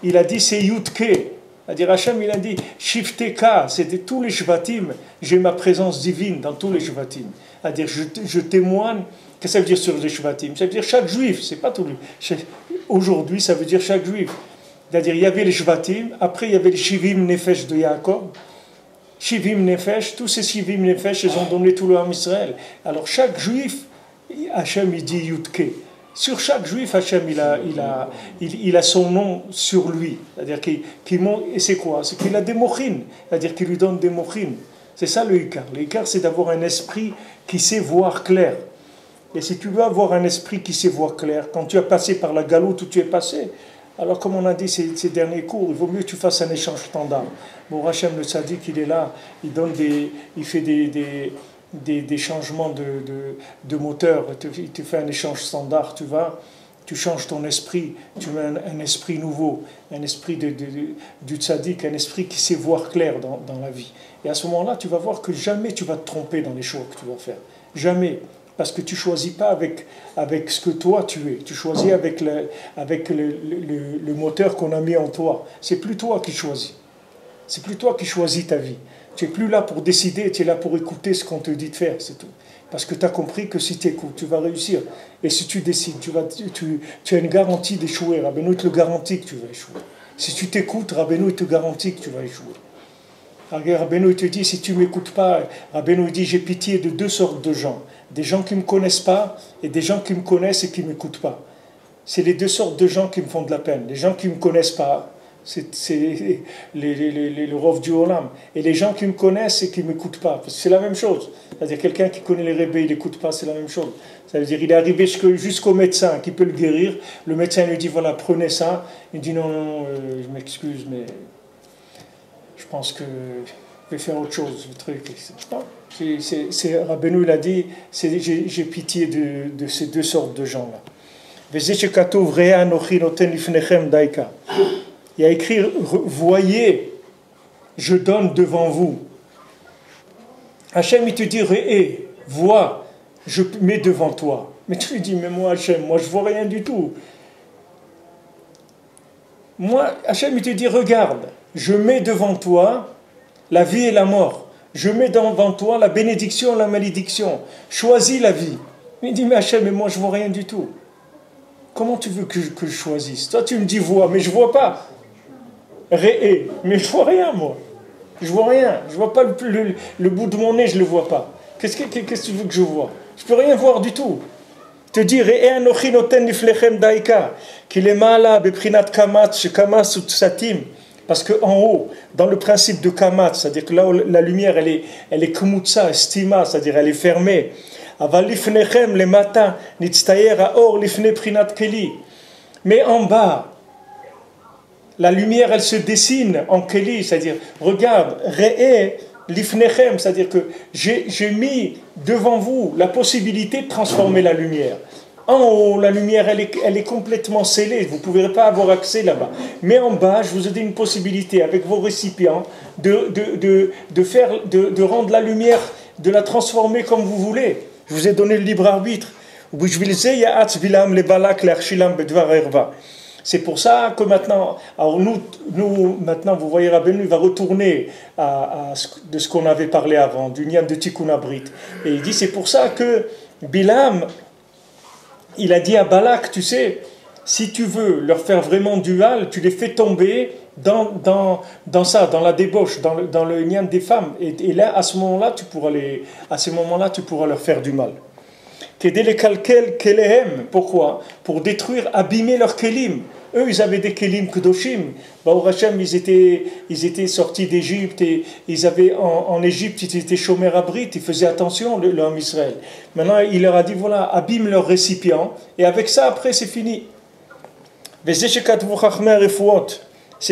il a dit, c'est Yudke. C'est-à-dire Hachem, il a dit, Shifteka, c'était tous les Shvatim, j'ai ma présence divine dans tous les Shvatim. C'est-à-dire, je témoigne, qu'est-ce que ça veut dire sur les Shvatim? Ça veut dire chaque Juif, c'est pas tout le... Aujourd'hui, ça veut dire chaque Juif. C'est-à-dire, il y avait les Shvatim, après il y avait les Shivim Nefesh de Yaakov. Shivim Nefesh, tous ces Shivim Nefesh, ils ont donné tout le Ham Israël. Alors chaque Juif, Hachem, il dit Yudke. Sur chaque juif, Hachem, il a son nom sur lui. C'est-à-dire et c'est quoi? C'est qu'il a des mochin. C'est-à-dire qu'il lui donne des mochin. C'est ça le Ikar. Le Ikar, c'est d'avoir un esprit qui sait voir clair. Et si tu veux avoir un esprit qui sait voir clair, quand tu as passé par la galoute où tu es passé, alors comme on a dit ces derniers cours, il vaut mieux que tu fasses un échange standard. Bon, Hachem le Sadiq, il est là, il fait des changements de moteur, il te fait un échange standard, tu changes ton esprit, tu mets un esprit nouveau, un esprit du tzaddik, un esprit qui sait voir clair dans la vie. Et à ce moment-là, tu vas voir que jamais tu vas te tromper dans les choix que tu vas faire. Jamais. Parce que tu ne choisis pas avec ce que toi tu es. Tu choisis avec le moteur qu'on a mis en toi. C'est plus toi qui choisis. C'est plus toi qui choisis ta vie. Tu n'es plus là pour décider, tu es là pour écouter ce qu'on te dit de faire, c'est tout. Parce que tu as compris que si tu écoutes, tu vas réussir. Et si tu décides, tu as une garantie d'échouer. Rabbeinu te le garantit que tu vas échouer. Si tu t'écoutes, Rabbeinu te garantit que tu vas échouer. Rabbeinu te dit, si tu ne m'écoutes pas, Rabbeinu dit, j'ai pitié de deux sortes de gens. Des gens qui ne me connaissent pas et des gens qui me connaissent et qui ne m'écoutent pas. C'est les deux sortes de gens qui me font de la peine. Les gens qui ne me connaissent pas, c'est le Rov du Olam. Et les gens qui me connaissent et qui ne m'écoutent pas. Parce que c'est la même chose. C'est-à-dire quelqu'un qui connaît les rébés, il n'écoute pas, c'est la même chose. Ça veut dire il est arrivé jusqu'au médecin qui peut le guérir. Le médecin lui dit, voilà, prenez ça. Il dit, non, je m'excuse, mais je pense que je vais faire autre chose. Le truc. Rabbeinu, il a dit, j'ai pitié de ces deux sortes de gens-là. Il y a écrit, voyez, je donne devant vous. Hachem, il te dit, vois, je mets devant toi. Mais tu lui dis, mais moi, Hachem, moi, je vois rien du tout. Moi, Hachem, il te dit, regarde, je mets devant toi la vie et la mort. Je mets devant toi la bénédiction et la malédiction. Choisis la vie. Il dit, mais Hachem, mais moi, je vois rien du tout. Comment tu veux que je choisisse? Toi, tu me dis, vois, mais je vois pas. Mais je vois rien, moi. Je vois rien. Je vois pas le bout de mon nez, je le vois pas. Qu'est-ce que tu veux que je vois? Je peux rien voir du tout. Te dire, parce qu'en haut, dans le principe de kamat, c'est-à-dire que là où la lumière, elle est kmutsa, estima, c'est-à-dire elle est fermée. Mais en bas, la lumière, elle se dessine en keli, c'est-à-dire, regarde, re'e lifnechem, c'est-à-dire que j'ai mis devant vous la possibilité de transformer la lumière. En haut, la lumière, elle est complètement scellée, vous ne pouvez pas avoir accès là-bas. Mais en bas, je vous ai donné une possibilité, avec vos récipients, de rendre la lumière, de la transformer comme vous voulez. Je vous ai donné le libre arbitre. C'est pour ça que maintenant, alors nous maintenant, vous voyez, Rabbeinu va retourner de ce qu'on avait parlé avant, du Nian de Tikkun Abrit. Et il dit, c'est pour ça que Bilam, il a dit à Balak, tu sais, si tu veux leur faire vraiment du mal, tu les fais tomber dans ça, dans la débauche, dans le nian des femmes. Et là, à ce moment-là, tu pourras leur faire du mal. Pourquoi? Pour détruire, abîmer leur kelim. Eux, ils avaient des kelim kedoshim. Baruch Hashem, ils étaient sortis d'Égypte et ils avaient en Égypte, ils étaient chômeurs abrites, ils faisaient attention, l'homme Israël. Maintenant, il leur a dit voilà, abîme leur récipient et avec ça, après, c'est fini. C'est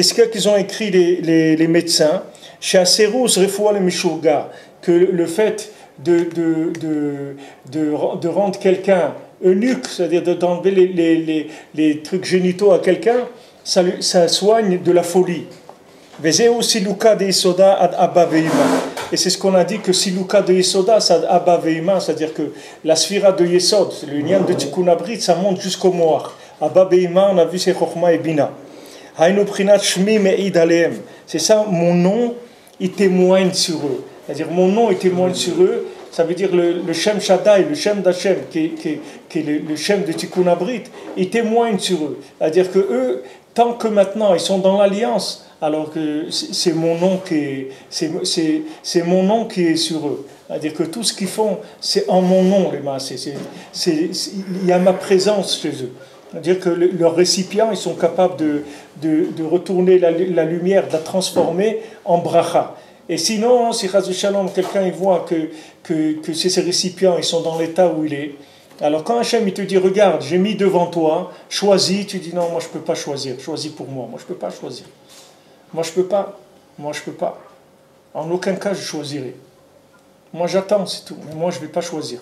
ce qu'ils ont écrit les médecins. Chez Aserus, Refoua le Mishurga, que le fait de rendre quelqu'un eunuque, c'est-à-dire d'enlever les trucs génitaux à quelqu'un, ça soigne de la folie. Et c'est ce qu'on a dit que Siluka de Yesoda, c'est-à-dire que la sphira de Yesod, le nian de Tikkun Abrit, ça monte jusqu'au Moach. Abba Beima, on a vu c'est Chochma et Bina. C'est ça, mon nom, il témoigne sur eux. C'est-à-dire, mon nom, il témoigne sur eux. Ça veut dire le Shem Shaddai, le Shem d'Hachem, qui est le Shem de Tikkun Abrit, il témoigne sur eux. C'est-à-dire que eux, tant que maintenant ils sont dans l'alliance, alors que c'est mon nom qui est sur eux. C'est-à-dire que tout ce qu'ils font, c'est en mon nom, les masses. Il y a ma présence chez eux. C'est-à-dire que leurs récipients, ils sont capables de retourner la lumière, de la transformer en bracha. Et sinon, si Chaz Shalom, quelqu'un il voit que ces récipients ils sont dans l'état où il est, alors quand Hachem il te dit regarde, j'ai mis devant toi, choisis, tu dis non, moi je ne peux pas choisir, choisis pour moi, moi je ne peux pas choisir. Moi je ne peux pas. En aucun cas je choisirai. Moi j'attends, c'est tout, mais moi je ne vais pas choisir.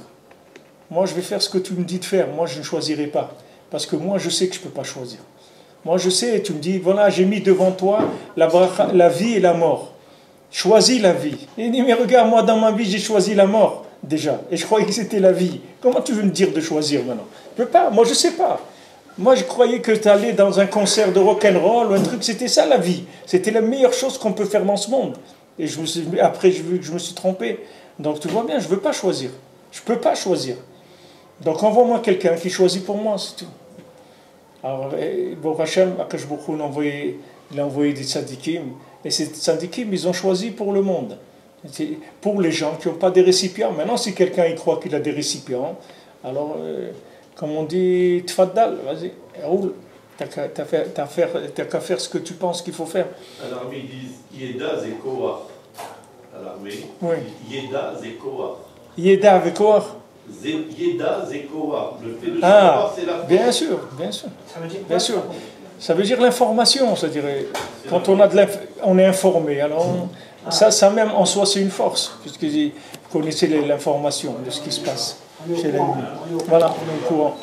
Moi je vais faire ce que tu me dis de faire, moi je ne choisirai pas. Parce que moi je sais que je ne peux pas choisir. Moi je sais, tu me dis voilà, j'ai mis devant toi la vie et la mort. Choisis la vie. Il dit mais regarde, moi dans ma vie j'ai choisi la mort déjà. Et je croyais que c'était la vie. Comment tu veux me dire de choisir maintenant? Je peux pas, moi je sais pas. Moi je croyais que tu allais dans un concert de rock'n'roll ou un truc, c'était ça la vie. C'était la meilleure chose qu'on peut faire dans ce monde. Et après j'ai vu que je me suis trompé. Donc tu vois bien, je ne veux pas choisir. Je ne peux pas choisir. Donc envoie-moi quelqu'un qui choisit pour moi, c'est tout. Alors, Baruch Hashem, Akash Baruch Hu, il a envoyé des tzadikim. Et ces tzadikim, ils ont choisi pour le monde. C'est pour les gens qui n'ont pas des récipients. Maintenant, si quelqu'un il croit qu'il a des récipients, alors, comme on dit, tfaddal, vas-y, roule. T'as qu'à faire ce que tu penses qu'il faut faire. À l'armée, ils disent Yeda Zekoach. À l'armée, oui. Yeda Zekoach. Yeda avec Koach. Yeda Zekoach. Le fait de savoir, c'est la force. Bien sûr. Ça veut dire quoi? Bien sûr. Ça veut dire l'information, c'est-à-dire quand on est informé, alors ça même en soi c'est une force, puisque vous connaissez l'information de ce qui se passe chez l'ennemi. Voilà, on est au courant.